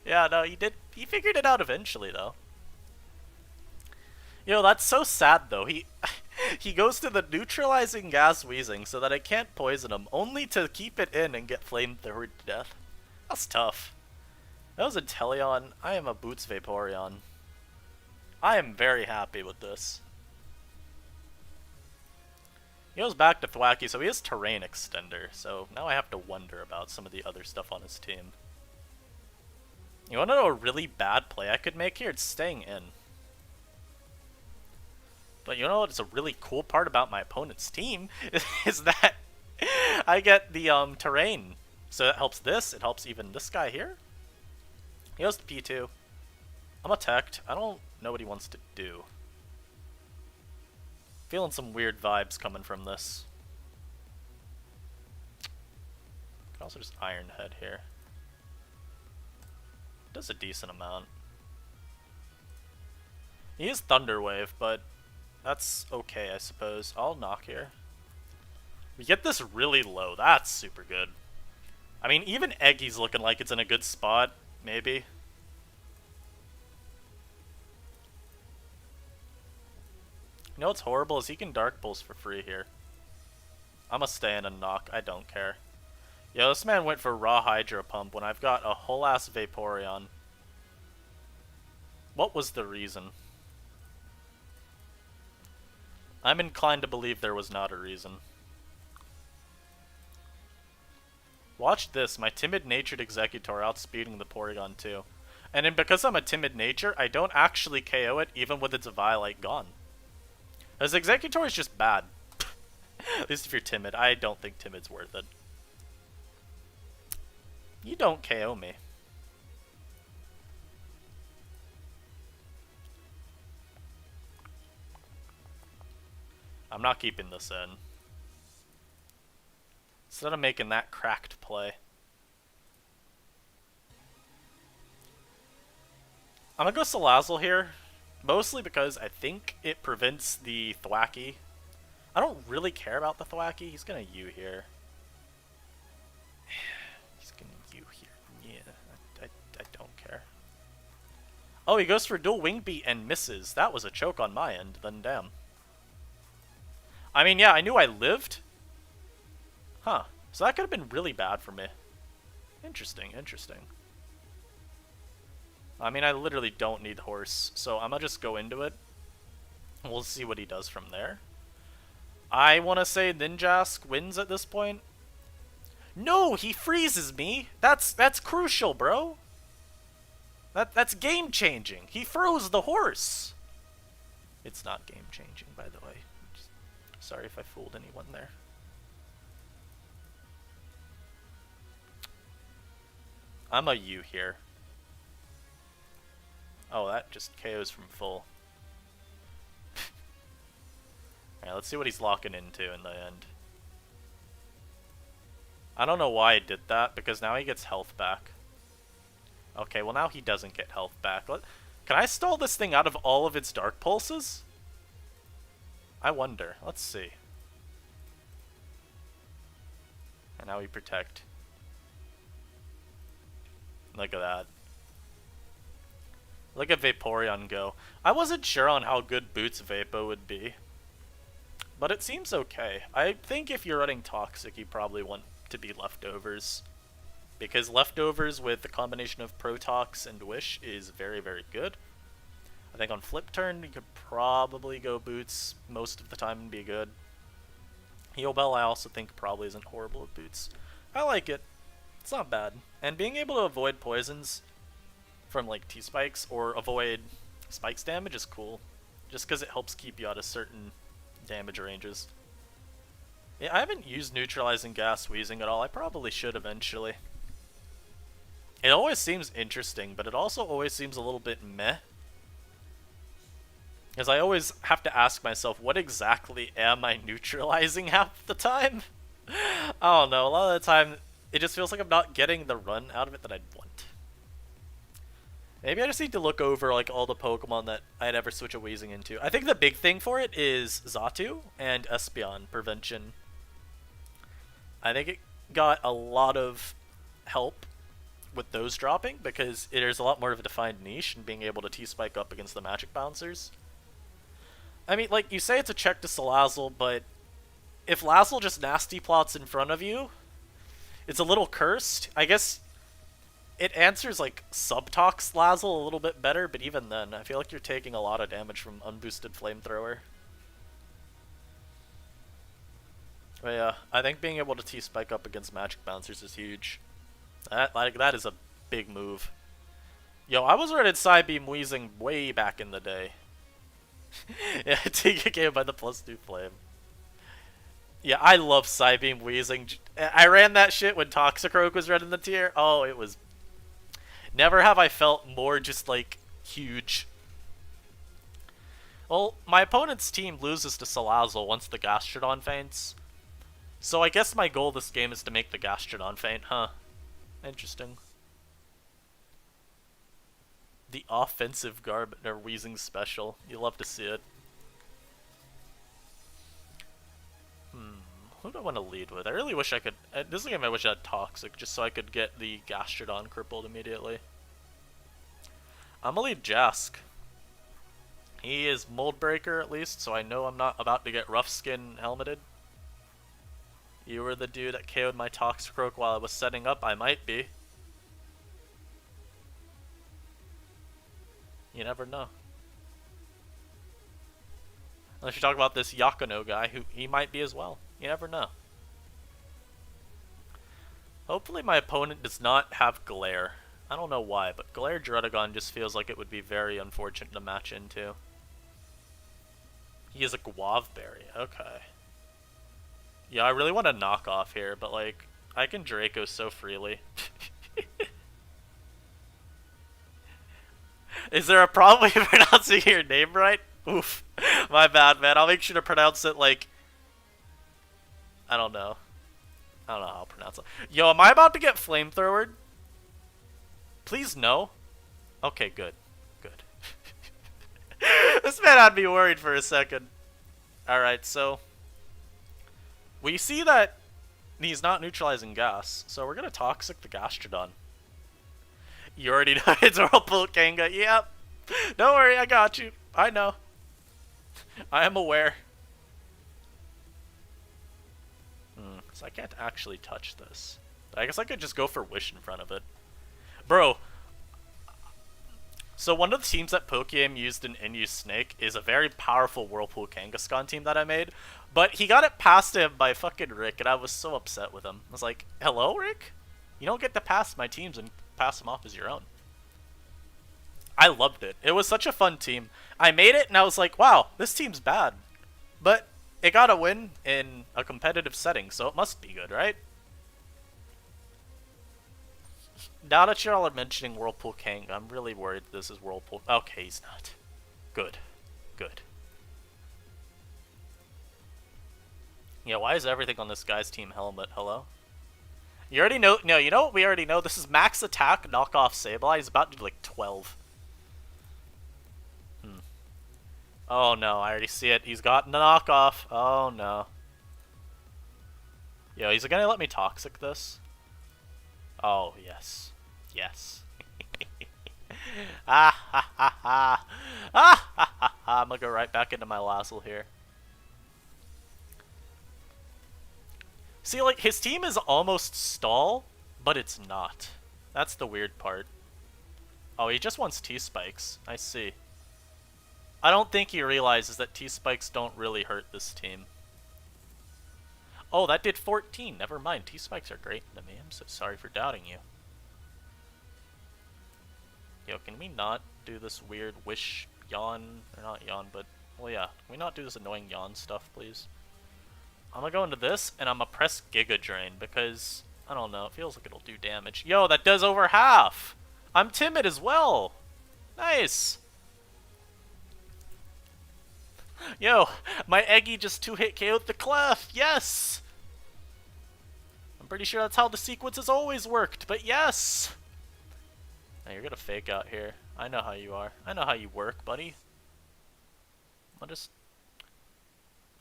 Yeah, no, he figured it out eventually, though. Yo, that's so sad, though. He goes to the neutralizing gas wheezing so that it can't poison him, only to keep it in and get flamethrowered to death. That's tough. That was a Teleon. I am a Boots Vaporeon. I am very happy with this. He goes back to Thwacky, so he has Terrain Extender, so now I have to wonder about some of the other stuff on his team. You wanna know a really bad play I could make here? It's staying in. But you know what? It's a really cool part about my opponent's team is that I get the terrain. So it helps this, it helps even this guy here. He goes to P2. I'm attacked. I don't know what he wants to do. Feeling some weird vibes coming from this. Can also just Iron Head here. Does a decent amount. He is Thunder Wave, but that's okay, I suppose. I'll knock here. We get this really low. That's super good. I mean, even Eggy's looking like it's in a good spot, maybe. You know what's horrible is he can Dark Pulse for free here. I'ma stay in and knock. I don't care. Yo, this man went for raw Hydro Pump when I've got a whole ass Vaporeon. What was the reason? I'm inclined to believe there was not a reason. Watch this, my timid-natured Executor outspeeding the Porygon too. And then because I'm a timid nature, I don't actually KO it even with its Violite gone. Because Executor is just bad. At least if you're timid. I don't think timid's worth it. You don't KO me. I'm not keeping this in. Instead of making that cracked play. I'm gonna go Salazzle here. Mostly because I think it prevents the Thwacky. I don't really care about the Thwacky. He's gonna U here. He's gonna U here. Yeah, I don't care. Oh, he goes for dual Wing Beat and misses. That was a choke on my end, then damn. I mean, yeah, I knew I lived. Huh. So that could have been really bad for me. Interesting, interesting. I mean, I literally don't need Horse, so I'm gonna just go into it. We'll see what he does from there. I want to say Ninjask wins at this point. No, he freezes me. That's crucial, bro. That's game changing. He froze the horse. It's not game changing, by the way. Sorry if I fooled anyone there. I'm a U here. Oh, that just KOs from full. Alright, let's see what he's locking into in the end. I don't know why I did that, because now he gets health back. Okay, well now he doesn't get health back. Can I stall this thing out of all of its Dark Pulses? I wonder. Let's see. And now we protect. Look at that. Look at Vaporeon go. I wasn't sure on how good Boots Vapo would be. But it seems okay. I think if you're running Toxic, you probably want to be Leftovers. Because Leftovers with the combination of Protox and Wish is very, very good. I think on flip turn, you could probably go Boots most of the time and be good. Heal Bell I also think probably isn't horrible with Boots. I like it. It's not bad. And being able to avoid poisons from like T-Spikes or avoid Spikes damage is cool. Just because it helps keep you out of certain damage ranges. Yeah, I haven't used neutralizing gas wheezing at all. I probably should eventually. It always seems interesting, but it also always seems a little bit meh. Because I always have to ask myself, what exactly am I neutralizing half the time? I don't know, a lot of the time, it just feels like I'm not getting the run out of it that I'd want. Maybe I just need to look over like all the Pokemon that I'd ever switch a Weezing into. I think the big thing for it is Xatu and Espeon prevention. I think it got a lot of help with those dropping because there's a lot more of a defined niche and being able to T-Spike up against the Magic Bouncers. I mean, like, you say it's a check to Salazzle, but if Lazzle just nasty plots in front of you, it's a little cursed. I guess it answers, like, Subtox Lazzle a little bit better, but even then, I feel like you're taking a lot of damage from unboosted Flamethrower. But yeah, I think being able to T-Spike up against Magic Bouncers is huge. That is a big move. Yo, I was running Psybeam Weezing way back in the day. Yeah, take a game by the +2 flame. Yeah, I love Psybeam Weezing. I ran that shit when Toxicroak was running the tier. Oh, it was... Never have I felt more just, like, huge. Well, my opponent's team loses to Salazzle once the Gastrodon faints. So I guess my goal this game is to make the Gastrodon faint, huh? Interesting. The offensive Garbodor Weezing special. You love to see it. Who do I want to lead with? I really wish I could... This is a game I wish I had Toxic, just so I could get the Gastrodon crippled immediately. I'm gonna lead Jask. He is Mold Breaker, at least, so I know I'm not about to get Rough Skin helmeted. You were the dude that KO'd my Toxicroak while I was setting up. I might be. You never know. Unless you talk about this Yakuno guy, who he might be as well. You never know. Hopefully my opponent does not have Glare. I don't know why, but Glare Druddigon just feels like it would be very unfortunate to match into. He is a Guave Berry. Okay. Yeah, I really want to knock off here, but like, I can Draco so freely. Is there a problem with pronouncing your name right? Oof. My bad, man. I'll make sure to pronounce it like... I don't know. I don't know how I'll pronounce it. Yo, am I about to get flamethrowered? Please no. Okay, good. Good. This man had me worried for a second. Alright, so... We see that he's not neutralizing gas, so we're gonna Toxic the Gastrodon. You already know it's Whirlpool Kanga. Yep. Don't worry, I got you. I know. I am aware. So I can't actually touch this. But I guess I could just go for Wish in front of it. Bro. So one of the teams that Pokemon used in Inyu Snake is a very powerful Whirlpool Kangaskhan team that I made. But he got it past him by fucking Rick, and I was so upset with him. I was like, hello, Rick? You don't get to pass my teams and pass them off as your own. I loved it. It was such a fun team. I made it, and I was like, wow, this team's bad. But it got a win in a competitive setting, so it must be good, right? Now that y'all are mentioning Whirlpool Kang, I'm really worried this is Whirlpool. Okay, he's not. Good. Good. Yeah, why is everything on this guy's team helmet? Hello? You already know. No, you know what we already know? This is max attack, knock off Sableye. He's about to do like 12. Oh no, I already see it. He's got the knockoff. Oh no. Yo, he's gonna let me Toxic this? Oh, yes. Yes. Ah ha ha ha. Ah ha ha ha. I'm gonna go right back into my Lazzle here. See, like, his team is almost stall, but it's not. That's the weird part. Oh, he just wants T-Spikes. I see. I don't think he realizes that T-Spikes don't really hurt this team. Oh, that did 14. Never mind. T-Spikes are great to me. I'm so sorry for doubting you. Yo, can we not do this weird wish yawn? Or not yawn, but... Well, yeah. Can we not do this annoying yawn stuff, please? I'm gonna go into this, and I'm gonna press Giga Drain, because, I don't know, it feels like it'll do damage. Yo, that does over half! I'm timid as well! Nice! Yo, my Eggy just 2-hit KO'd the Clef! Yes! I'm pretty sure that's how the sequence has always worked, but yes! Now you're gonna fake out here. I know how you are. I know how you work, buddy.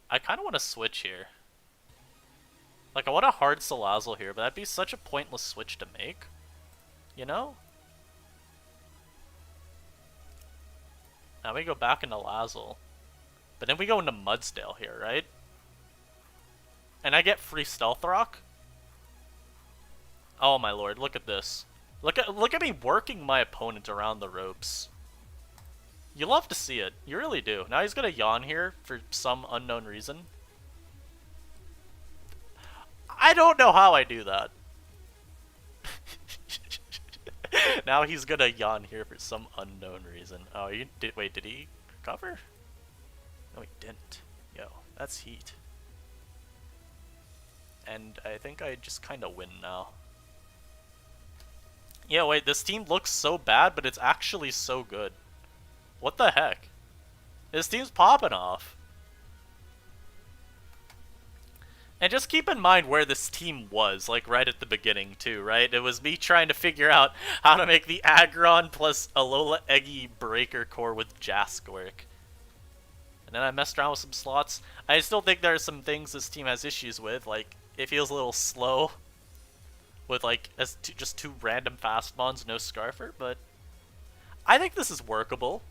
I kind of want to switch here. Like, I want a hard Salazzle here, but that'd be such a pointless switch to make. You know? Now we go back into Lazzle. But then we go into Mudsdale here, right? And I get free Stealth Rock? Oh my lord, look at this. Look at me working my opponent around the ropes. You love to see it. You really do. Now he's gonna yawn here for some unknown reason. I don't know how I do that. Now he's gonna yawn here for some unknown reason. Oh, wait, did he recover? No, he didn't. Yo, that's heat. And I think I just kind of win now. Yeah, wait, this team looks so bad, but it's actually so good. What the heck? This team's popping off. And just keep in mind where this team was, like right at the beginning too, right? It was me trying to figure out how to make the Aggron plus Alola Eggy Breaker Core with Jask work. And then I messed around with some slots. I still think there are some things this team has issues with, like it feels a little slow with like just two random fast mons, no Scarfer, but I think this is workable.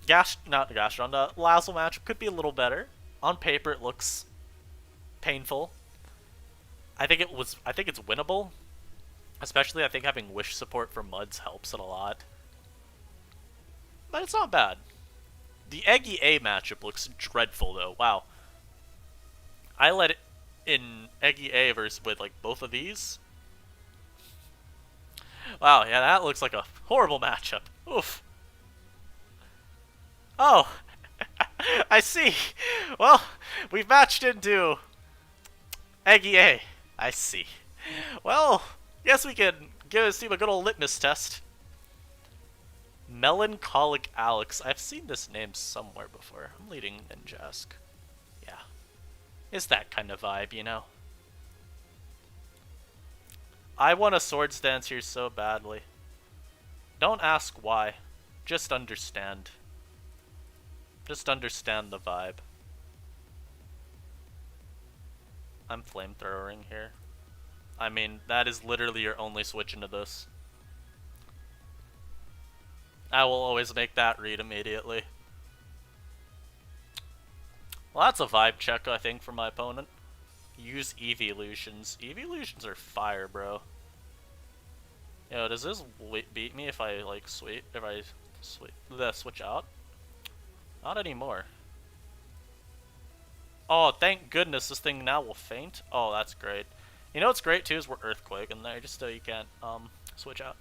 Not Gastron, the Lazzle matchup could be a little better. On paper it looks painful. I think it's winnable. Especially I think having Wish support for Muds helps it a lot. But it's not bad. The Eggy A matchup looks dreadful though. Wow. I let it in Eggy A versus with like both of these. Wow, yeah, that looks like a horrible matchup. Oof. Oh, I see. Well, we've matched into Eggy A. I see. Well, guess we can give this team a good old litmus test. Melancholic Alex. I've seen this name somewhere before. I'm leading Ninjask. Yeah. It's that kind of vibe, you know? I want a Swords Dance here so badly. Don't ask why. Just understand. Just understand the vibe. I'm flamethrowering here. I mean, that is literally your only switch into this. I will always make that read immediately. Well, that's a vibe check, I think, from my opponent. Use Evolutions. Evolutions are fire, bro. Yo, does this beat me if I, like, switch out? Not anymore. Oh, thank goodness this thing now will faint. Oh, that's great. You know what's great too is we're Earthquake in there, just so you can't switch out.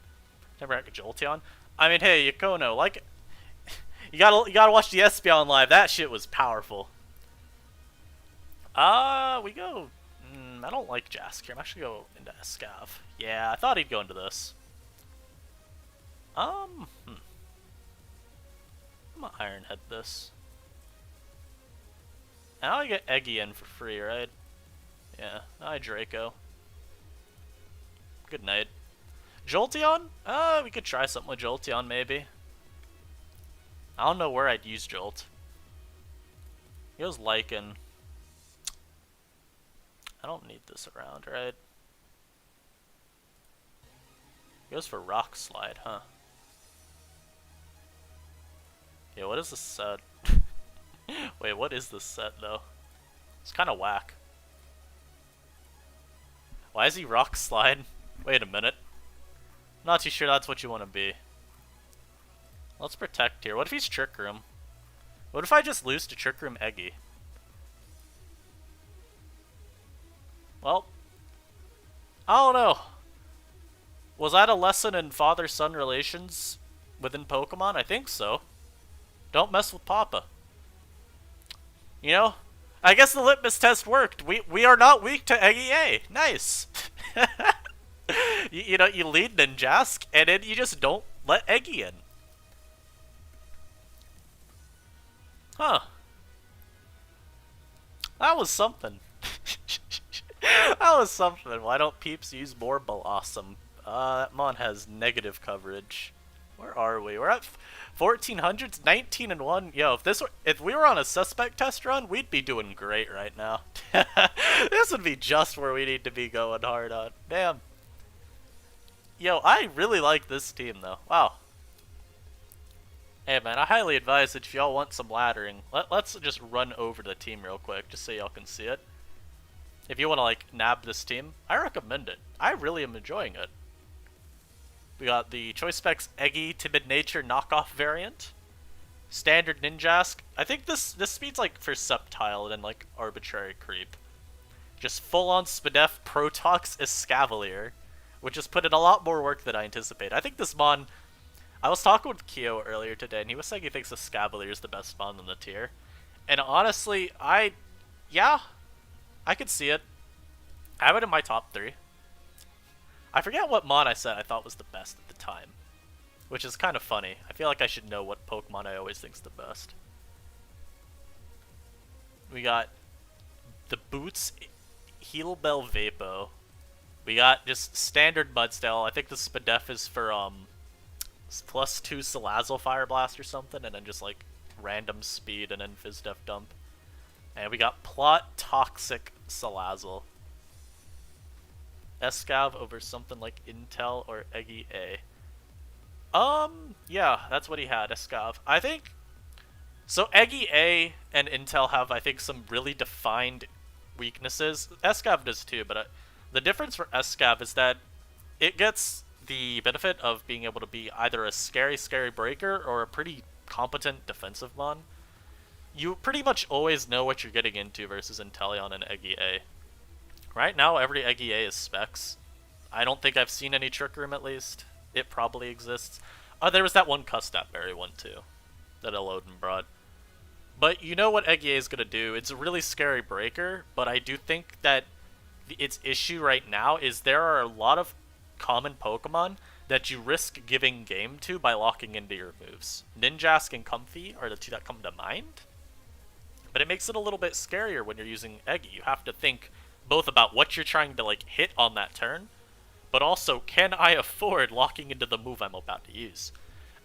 Never had a Jolteon. I mean, hey, Yakono, like, you gotta watch the Espeon live. That shit was powerful. We go. I don't like Jask here. I'm actually go into Escav. Yeah, I thought he'd go into this. I'm gonna Iron Head this. Now I get Eggy in for free, right? Yeah, hi Draco. Good night. Jolteon? We could try something with Jolteon, maybe. I don't know where I'd use Jolt. He goes Lycan. I don't need this around, right? He goes for Rock Slide, huh? Yeah, what is this set? Wait, what is this set, though? It's kind of whack. Why is he Rock Slide? Wait a minute. I'm not too sure that's what you want to be. Let's protect here. What if he's Trick Room? What if I just lose to Trick Room Eggy? Well, I don't know. Was that a lesson in father-son relations within Pokemon? I think so. Don't mess with Papa. You know, I guess the litmus test worked. We are not weak to EA. Nice. You know, you lead Ninjask, and then you just don't let Eggy in. Huh. That was something. That was something. Why don't peeps use more Blossom? That mon has negative coverage. Where are we? We're at 1400s, 19 and 1. Yo, if we were on a suspect test run, we'd be doing great right now. This would be just where we need to be going hard on. Damn. Yo, I really like this team though. Wow. Hey man, I highly advise that if y'all want some laddering, let's just run over the team real quick, just so y'all can see it. If you want to like nab this team, I recommend it. I really am enjoying it. We got the Choice Specs Eggy Timid Nature knockoff variant. Standard Ninjask. I think this speed's like for Subtile and like Arbitrary Creep. Just full-on Spadef Protox Escavalier, which has put in a lot more work than I anticipated. I think this mon... I was talking with Kyo earlier today, and he was saying he thinks Escavalier is the best mon in the tier. And honestly, yeah, I could see it. I have it in my top 3. I forget what mon I said I thought was the best at the time, which is kind of funny. I feel like I should know what Pokemon I always think's the best. We got the Boots Heal Bell Vapo. We got just standard Mudstyle. I think the Spadef is for +2 Salazzle Fire Blast or something, and then just like random speed and then Fizzdef Dump. And we got Plot Toxic Salazzle. Escav over something like Intel or Eggy A. Yeah, that's what he had, Escav. I think... So Eggy A and Intel have, I think, some really defined weaknesses. Escav does too, but the difference for Escav is that it gets the benefit of being able to be either a scary breaker or a pretty competent defensive mon. You pretty much always know what you're getting into versus Inteleon and Eggy A. Right now, every Eggy A is Specs. I don't think I've seen any Trick Room, at least. It probably exists. There was that one Custap Berry one, too, that Elodin brought. But you know what Eggy A is going to do. It's a really scary breaker, but I do think that its issue right now is there are a lot of common Pokemon that you risk giving game to by locking into your moves. Ninjask and Comfy are the two that come to mind, but it makes it a little bit scarier when you're using Eggy. You have to think both about what you're trying to like hit on that turn, but also, can I afford locking into the move I'm about to use?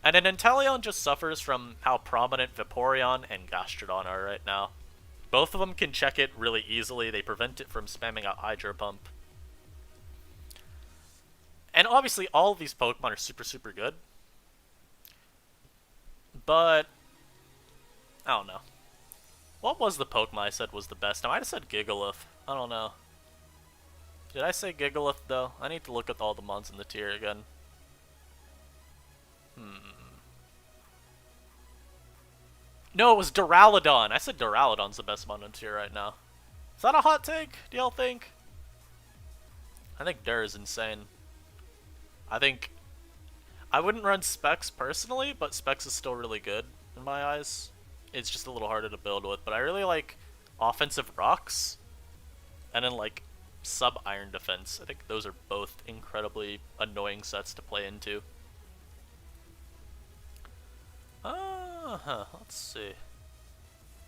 And an Inteleon just suffers from how prominent Vaporeon and Gastrodon are right now. Both of them can check it really easily. They prevent it from spamming out Hydro Pump. And obviously, all of these Pokemon are super good. But I don't know. What was the Pokemon I said was the best? I might have said Gigalith. I don't know. Did I say Gigalith, though? I need to look at all the mons in the tier again. No, it was Duraludon. I said Duraludon's the best mon in the tier right now. Is that a hot take, do y'all think? I think Dur is insane. I think... I wouldn't run Specs personally, but Specs is still really good in my eyes. It's just a little harder to build with, but I really like Offensive Rocks, and then like Sub-Iron Defense. I think those are both incredibly annoying sets to play into. Let's see.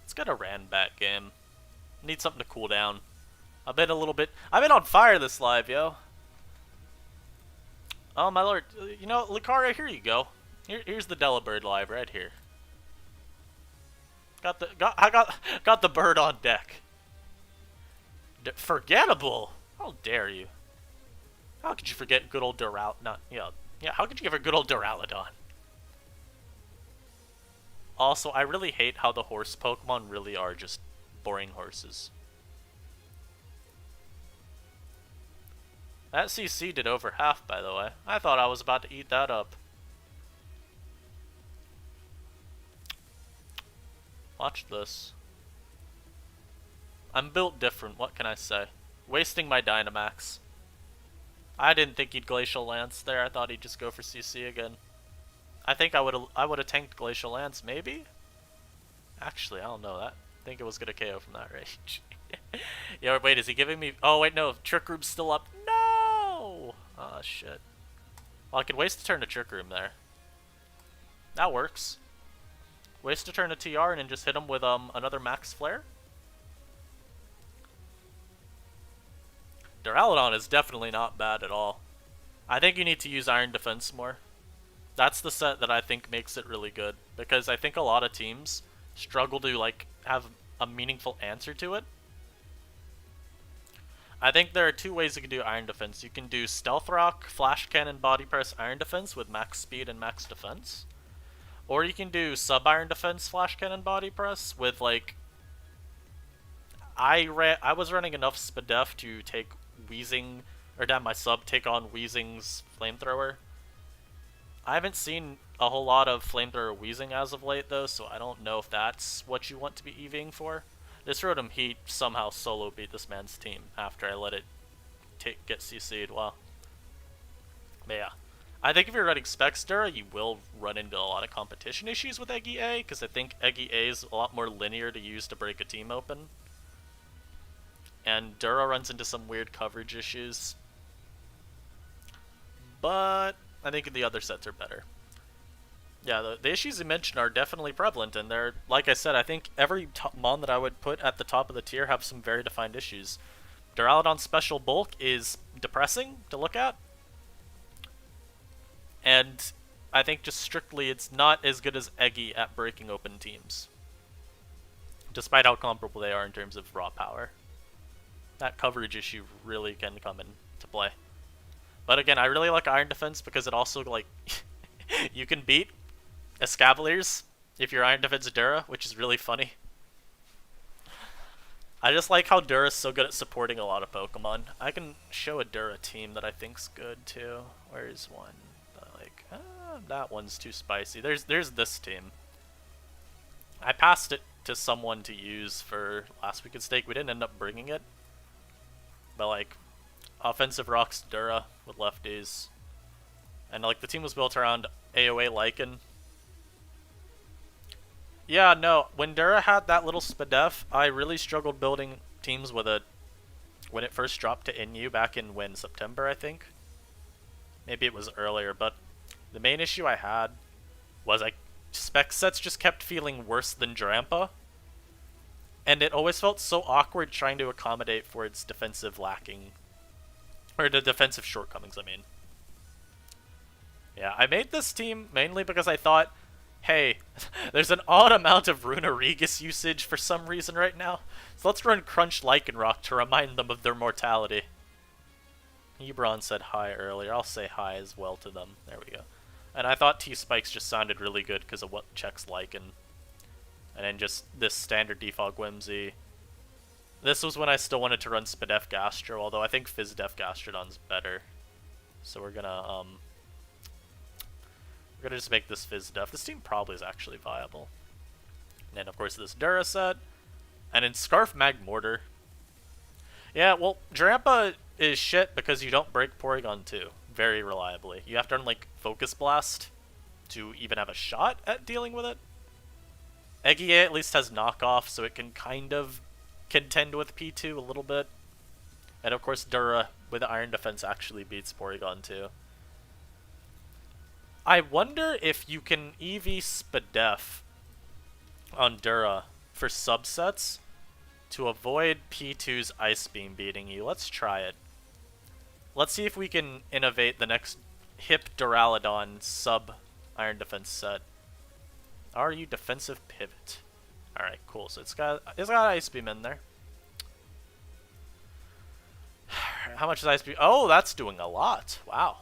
Let's get a Ranbat game. Need something to cool down. I've been on fire this live, yo. Oh my lord. You know, Lucario, here you go. Here's the Delibird live right here. I got the bird on deck. Forgettable? How dare you? How could you forget good old yeah, how could you give a good old Duraludon? Also, I really hate how the horse Pokemon really are just boring horses. That CC did over half, by the way. I thought I was about to eat that up. Watch this. I'm built different, what can I say? Wasting my Dynamax. I didn't think he'd Glacial Lance there. I thought he'd just go for CC again. I think I would have tanked Glacial Lance, maybe? Actually, I don't know that. think it was gonna KO from that range. Yeah, wait, is he giving me... Oh, wait, no, Trick Room's still up. No! Oh, shit. Well, I could waste a turn to Trick Room there. That works. Waste a turn to TR and then just hit him with another Max Flare. Duraludon is definitely not bad at all. I think you need to use Iron Defense more. That's the set that I think makes it really good, because I think a lot of teams struggle to like have a meaningful answer to it. I think there are two ways you can do Iron Defense. You can do Stealth Rock, Flash Cannon, Body Press, Iron Defense with max speed and max defense. Or you can do Sub-Iron Defense, Flash Cannon, Body Press with like... I was running enough Spadef to take Weezing, or damn, my sub take on Weezing's Flamethrower. I haven't seen a whole lot of Flamethrower Weezing as of late though, so I don't know if that's what you want to be EVing for. This Rotom Heat somehow solo beat this man's team after I let it get CC'd. Well, but yeah. I think if you're running Spexdura, you will run into a lot of competition issues with Eggy A, because I think Eggy A is a lot more linear to use to break a team open. And Dura runs into some weird coverage issues. But I think the other sets are better. Yeah, the issues you mentioned are definitely prevalent, and they're, like I said, I think every mon that I would put at the top of the tier have some very defined issues. Duraludon's Special Bulk is depressing to look at. And I think just strictly it's not as good as Eggy at breaking open teams. Despite how comparable they are in terms of raw power. That coverage issue really can come into play. But again, I really like Iron Defense because it also, like, you can beat Escavaliers if you're Iron Defense Dura, which is really funny. I just like how Dura's so good at supporting a lot of Pokemon. I can show a Dura team that I think's good too. Where's one? Like, that one's too spicy. There's this team. I passed it to someone to use for last week's stake. We didn't end up bringing it. But like, Offensive Rocks Dura with lefties. And like, the team was built around AoA Lycan. Yeah, no, when Dura had that little Spadef, I really struggled building teams with it when it first dropped to Inu back in September, I think. Maybe it was earlier, but the main issue I had was spec sets just kept feeling worse than Drampa. And it always felt so awkward trying to accommodate for its defensive lacking. Or the defensive shortcomings, I mean. Yeah, I made this team mainly because I thought, hey, there's an odd amount of Runerigus usage for some reason right now, so let's run Crunch Lycanroc to remind them of their mortality. Ebron said hi earlier, I'll say hi as well to them. There we go. And I thought T-Spikes just sounded really good because of what checks Lycan. And then just this standard default Whimsy. This was when I still wanted to run Spadef Gastro, although I think Fizdef Gastrodon's better. So we're gonna just make this Fizdef. This team probably is actually viable. And then of course this Dura set. And then Scarf Magmortar. Yeah, well, Drampa is shit because you don't break Porygon 2 very reliably. You have to run like Focus Blast to even have a shot at dealing with it. Eggy A at least has knockoff, so it can kind of contend with P2 a little bit. And of course Dura with Iron Defense actually beats Porygon 2. I wonder if you can EV Spadef on Dura for subsets to avoid P2's Ice Beam beating you. Let's try it. Let's see if we can innovate the next hip Duraludon sub Iron Defense set. Are you defensive pivot? Alright, cool. So it's got Ice Beam in there. How much is Ice Beam? Oh, that's doing a lot. Wow.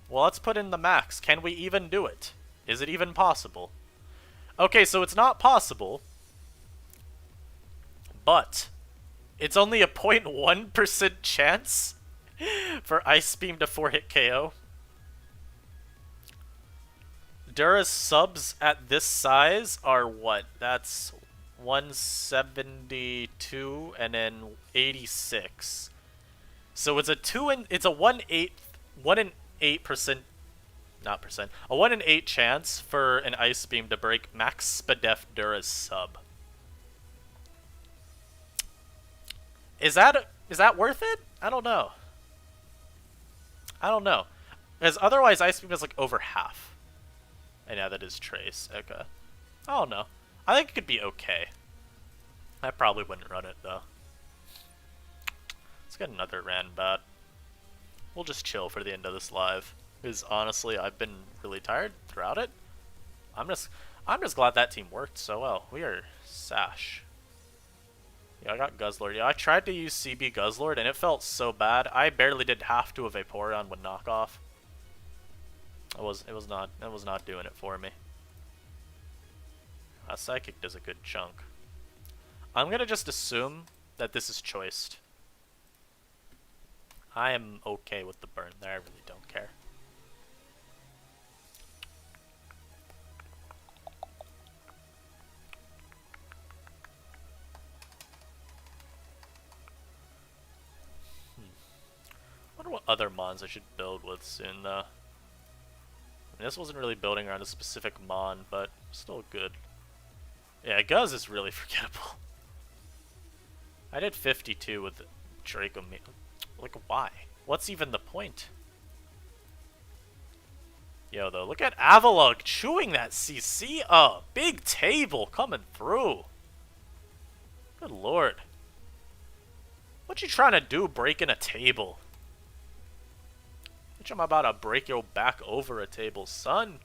Well, let's put in the max. Can we even do it? Is it even possible? Okay, so it's not possible. But it's only a 0.1% chance for Ice Beam to 4-hit KO. Dura's subs at this size are what? That's 172 and then 86. So it's a 1 in 8%, not percent, a 1 in 8 chance for an Ice Beam to break Max Spadef Dura's sub. Is that worth it? I don't know. I don't know. Because otherwise Ice Beam is like over half. And yeah, that is Trace. Okay. I don't know. I think it could be okay. I probably wouldn't run it though. Let's get another Ranbat. We'll just chill for the end of this live. Because honestly, I've been really tired throughout it. I'm just glad that team worked so well. We are Sash. Yeah, I got Guzzlord. Yeah, I tried to use CB Guzzlord and it felt so bad. I barely did half to a Vaporeon would knock off. It was not doing it for me. Psychic does a good chunk. I'm gonna just assume that this is choiced. I am okay with the burn there. I really don't care. I wonder what other mons I should build with soon, though. I mean, this wasn't really building around a specific mon, but still good. Yeah, Guzz is really forgettable. I did 52 with Draco. Like, why? What's even the point? Yo, though, look at Avalugg chewing that CC up. Big table coming through. Good lord. What you trying to do breaking a table? Bitch, I'm about to break your back over a table, son.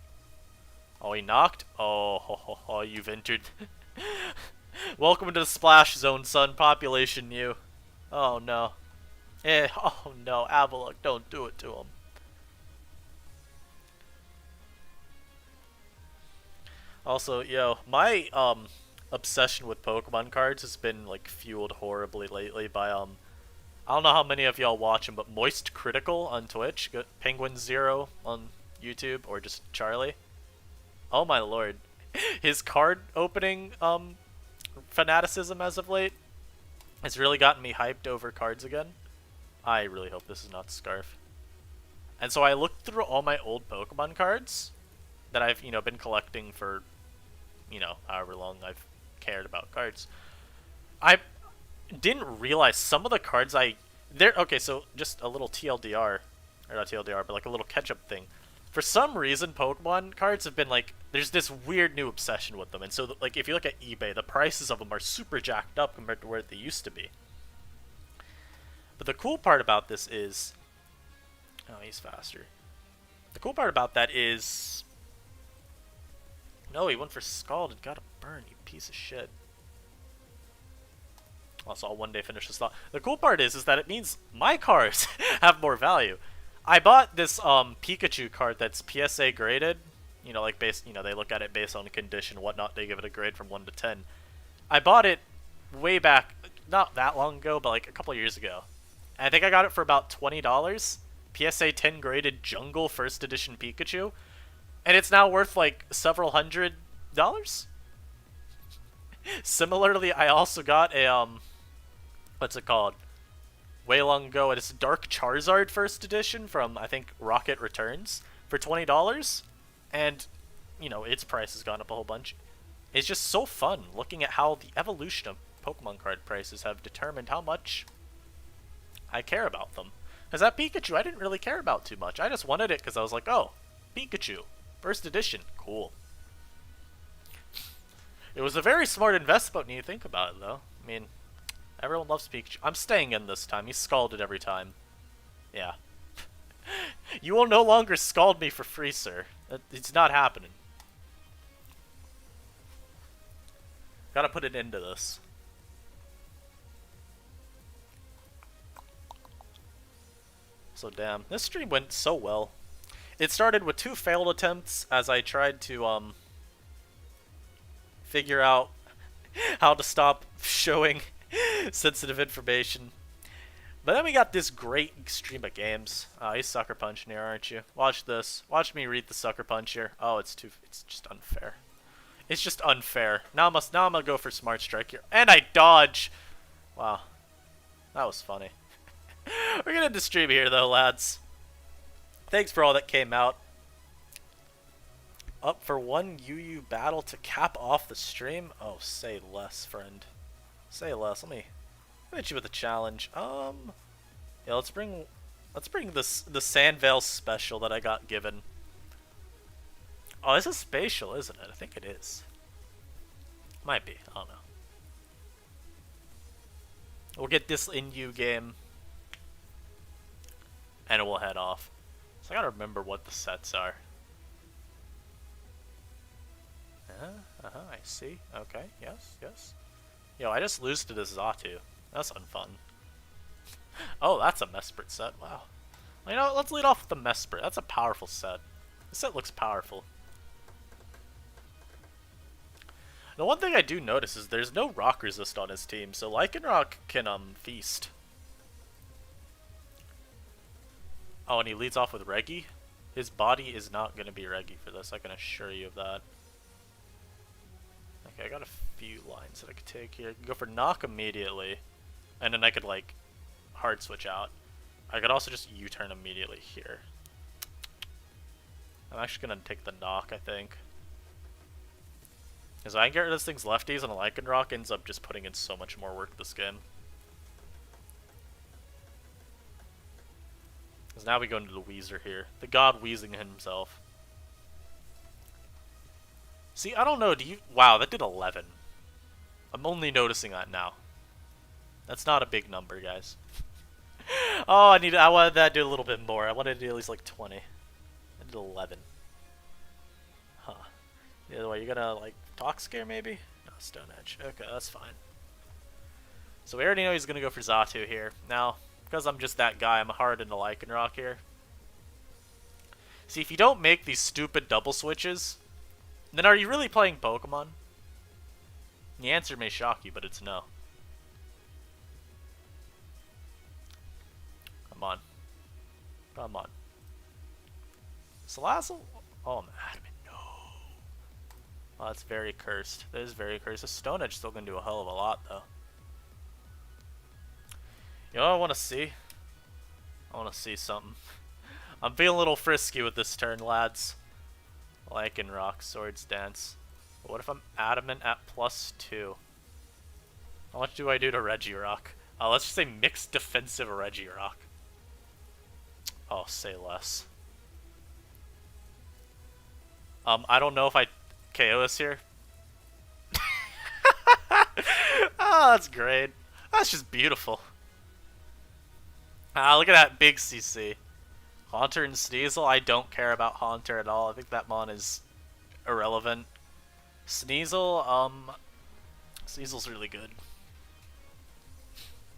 Oh, he knocked? Oh, ho, ho, ho, you've entered. Welcome to the Splash Zone, son. Population you. Oh, no. Oh, no. Avalugg, don't do it to him. Also, yo, my, obsession with Pokemon cards has been, like, fueled horribly lately by, I don't know how many of y'all watch him, but Moist Critical on Twitch, Penguin Zero on YouTube, or just Charlie. Oh my lord. His card opening, fanaticism as of late has really gotten me hyped over cards again. I really hope this is not Scarf. And so I looked through all my old Pokemon cards that I've, been collecting for, however long I've cared about cards. I didn't realize some of the cards okay, so just a little TLDR, or not TLDR, but like a little catch-up thing. For some reason, Pokemon cards have been like, there's this weird new obsession with them, and so like if you look at eBay, the prices of them are super jacked up compared to where they used to be. But the cool part about this is, oh, he's faster. The cool part about that is, no, he went for Scald and got a burn, you piece of shit. Also, I'll one day finish this thought. The cool part is that it means my cards have more value. I bought this Pikachu card that's PSA graded. Like based, they look at it based on condition and whatnot. They give it a grade from 1 to 10. I bought it way back, not that long ago, but like a couple years ago. And I think I got it for about $20. PSA 10 graded Jungle First Edition Pikachu. And it's now worth like several $100s. Similarly, I also got a, what's it called? Way long ago, it's Dark Charizard First Edition from, I think, Rocket Returns for $20. And, its price has gone up a whole bunch. It's just so fun looking at how the evolution of Pokemon card prices have determined how much I care about them. Because that Pikachu, I didn't really care about too much. I just wanted it because I was like, oh, Pikachu, First Edition, cool. It was a very smart investment when you think about it, though. I mean, everyone loves Pikachu. I'm staying in this time. He's scalded every time. Yeah. You will no longer scald me for free, sir. It's not happening. Gotta put an end to this. So damn, this stream went so well. It started with 2 failed attempts as I tried to, figure out how to stop showing sensitive information. But then we got this great stream of games. He's Sucker Punching here, aren't you? Watch this. Watch me read the Sucker Punch here. Oh, it's just unfair. It's just unfair. Now I'm gonna go for Smart Strike here. And I dodge! Wow. That was funny. We're gonna end the stream here though, lads. Thanks for all that came out. Up for one UU battle to cap off the stream? Oh, say less, friend. Say less. Let me I'll hit you with a challenge. Yeah, let's bring this the Sandvale special that I got given. Oh, this is spatial, isn't it? I think it is. Might be. I don't know. We'll get this in you game, and we'll head off. So I gotta remember what the sets are. I see. Okay, yes, yes. Yo, I just lose to this Xatu. That's unfun. Oh, that's a Mesprit set. Wow. Well, you know what? Let's lead off with the Mesprit. That's a powerful set. This set looks powerful. The one thing I do notice is there's no rock resist on his team, so Lycanroc can feast. Oh, and he leads off with Reggie. His body is not going to be Reggie for this, I can assure you of that. Okay, I got a few lines that I could take here. I can go for knock immediately, and then I could, like, hard switch out. I could also just U-turn immediately here. I'm actually going to take the knock, I think. Because I can get rid of this thing's lefties, and a Lycanroc ends up just putting in so much more work this game. Because now we go into the Weezer here. The god Weezing himself. See, I don't know, do you... Wow, that did 11. I'm only noticing that now. That's not a big number, guys. Oh, I wanted that to do a little bit more. I wanted to do at least like 20. I did 11. Huh. The other way, you're gonna, like, Talk Scare maybe? No, Stone Edge. Okay, that's fine. So we already know he's gonna go for Xatu here. Now, because I'm just that guy, I'm hard into Lycanroc here. See, if you don't make these stupid double switches, then are you really playing Pokemon? The answer may shock you, but it's no. Come on. Come on. Salazzle? Oh, man. No. Oh, that's very cursed. That is very cursed. The Stone Edge still going to do a hell of a lot, though. You know what I want to see? I want to see something. I'm feeling a little frisky with this turn, lads. Lycanroc, Swords Dance. But what if I'm adamant at +2? How much do I do to Regirock? Let's just say mixed defensive Regirock. Oh, say less. I don't know if I KO this here. Oh, that's great. That's just beautiful. Look at that big CC. Haunter and Sneasel, I don't care about Haunter at all. I think that mon is irrelevant. Sneasel, Sneasel's really good.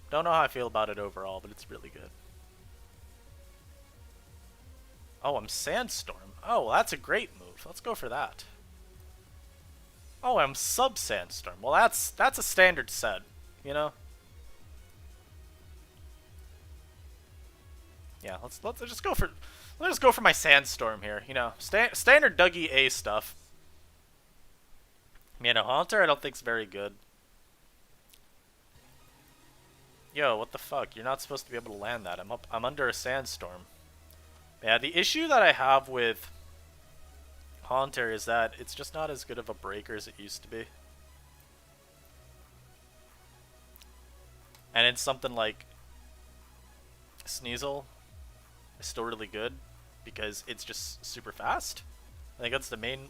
Don't know how I feel about it overall, but it's really good. Oh, I'm Sandstorm. Oh, well, that's a great move. Let's go for that. Oh, I'm Sub-Sandstorm. Well, that's a standard set, you know? Yeah, let's just go for my Sandstorm here, you know. Standard Dougie A stuff. Man, a Haunter I don't think's very good. Yo, what the fuck? You're not supposed to be able to land that. I'm under a Sandstorm. Yeah, the issue that I have with Haunter is that it's just not as good of a breaker as it used to be. And it's something like Sneasel is still really good because it's just super fast. I think that's the main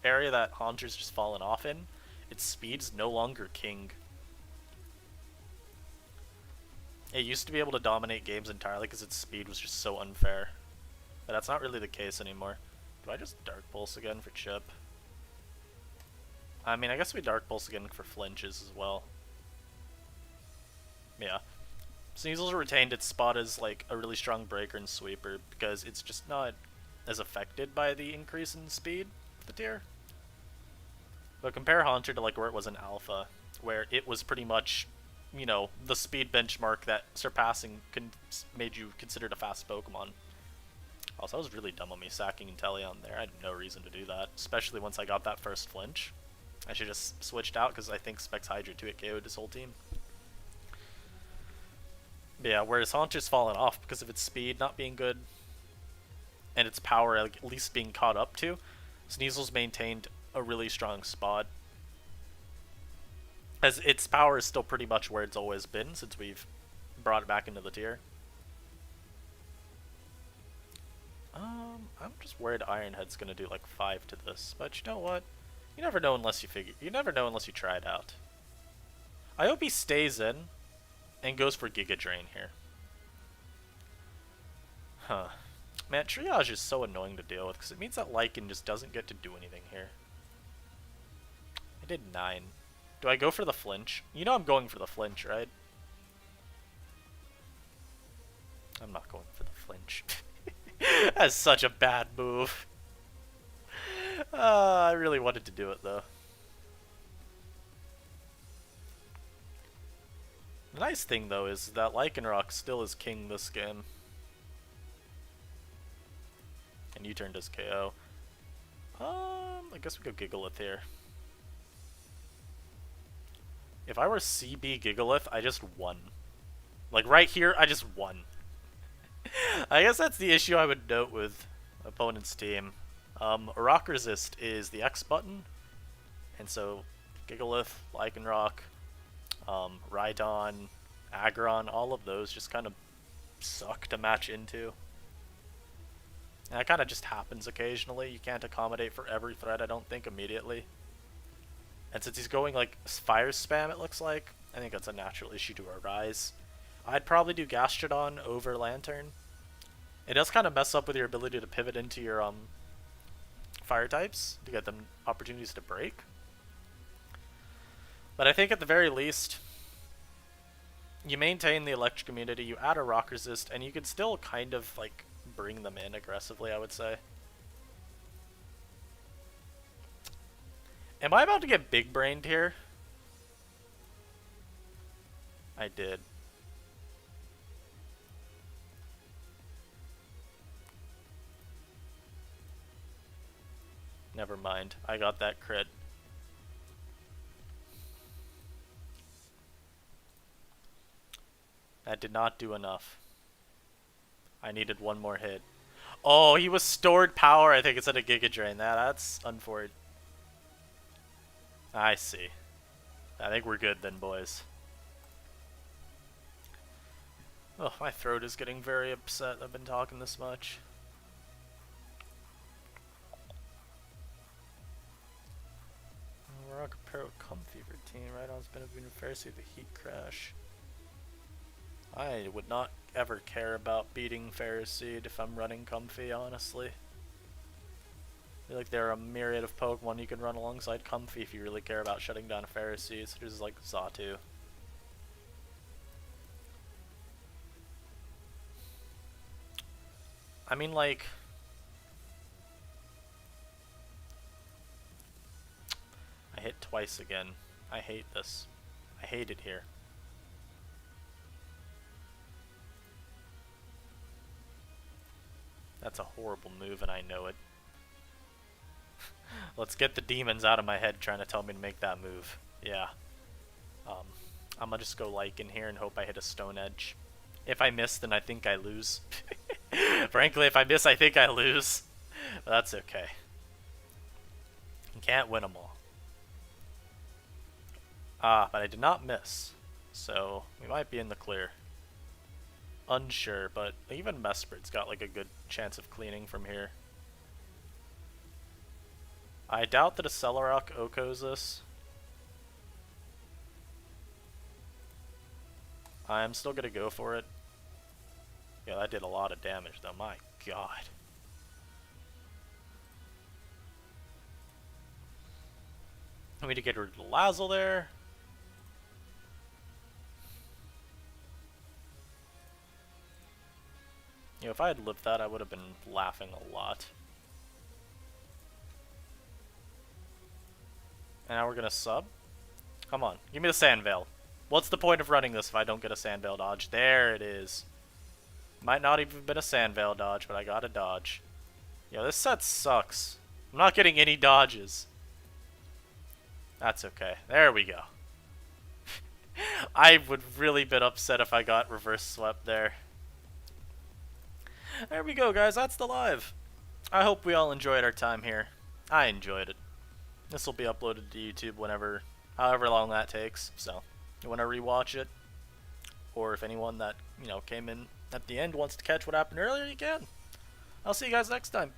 area that Haunter's just fallen off in. Its speed's no longer king. It used to be able to dominate games entirely because its speed was just so unfair. But that's not really the case anymore. Do I just Dark Pulse again for Chip? I mean, I guess we Dark Pulse again for flinches as well. Yeah. Sneasel's retained its spot as like a really strong breaker and sweeper because it's just not as affected by the increase in speed of the tier. But compare Haunter to like where it was in Alpha, where it was pretty much, you know, the speed benchmark that surpassing made you considered a fast Pokemon. Also, that was really dumb of me sacking Inteleon there. I had no reason to do that, especially once I got that first flinch. I should just switched out because I think Specs Hydra 2 hit KO'd his whole team. But yeah, whereas Haunter's fallen off because of its speed not being good and its power at least being caught up to, Sneasel's maintained a really strong spot. As its power is still pretty much where it's always been since we've brought it back into the tier. I'm just worried Ironhead's gonna do like 5 to this, but you know what? You never know unless you figure. You never know unless you try it out. I hope he stays in and goes for Giga Drain here. Huh. Man, Triage is so annoying to deal with because it means that Lycan just doesn't get to do anything here. I did 9. Do I go for the flinch? You know I'm going for the flinch, right? I'm not going for the flinch. That's such a bad move. I really wanted to do it though. The nice thing though is that Lycanroc still is king this game. And you turned as KO. I guess we go Gigalith here. If I were CB Gigalith, I just won. Like right here, I just won. I guess that's the issue I would note with opponent's team. Rock Resist is the X button, and so Gigalith, Lycanroc, Rhydon, Aggron, all of those just kind of suck to match into. And that kind of just happens occasionally. You can't accommodate for every threat, I don't think, immediately. And since he's going like fire spam, it looks like, I think that's a natural issue to arise. I'd probably do Gastrodon over Lantern. It does kind of mess up with your ability to pivot into your fire types to get them opportunities to break. But I think at the very least, you maintain the electric immunity, you add a rock resist, and you can still kind of like bring them in aggressively, I would say. Am I about to get big brained here? I did. Never mind. I got that crit. That did not do enough. I needed one more hit. Oh, he was stored power, I think, instead of Giga Drain. That's unfortunate. I see. I think we're good then, boys. Oh, my throat is getting very upset. I've been talking this much. Rock Pair with Comfy routine. Right on, it's been a fair see the heat crash. I would not ever care about beating Ferroseed if I'm running Comfy, honestly. I feel like there are a myriad of Pokemon you can run alongside Comfy if you really care about shutting down a Ferroseed, such as like Xatu. I mean, like, I hit twice again. I hate this. I hate it here. That's a horrible move and I know it. Let's get the demons out of my head trying to tell me to make that move. Yeah. I'm gonna just go Lycan here and hope I hit a Stone Edge. If I miss, then I think I lose. Frankly, if I miss, I think I lose. But that's okay. You can't win them all. But I did not miss. So, we might be in the clear. Unsure, but even Mesprit's got like a good chance of cleaning from here. I doubt that a Celerock Okos this. I'm still gonna go for it. Yeah, that did a lot of damage though, my god. I need to get rid of the Lazzle there. You know, if I had lived that, I would have been laughing a lot. And now we're gonna sub? Come on, give me the Sand Veil. What's the point of running this if I don't get a Sand Veil dodge? There it is. Might not even have been a Sand Veil dodge, but I got a dodge. Yo, this set sucks. I'm not getting any dodges. That's okay. There we go. I would really been upset if I got reverse swept there. There we go, guys. That's the live. I hope we all enjoyed our time here. I enjoyed it. This will be uploaded to YouTube whenever however long that takes. So, you want to rewatch it, or if anyone that came in at the end wants to catch what happened earlier, you can. I'll see you guys next time.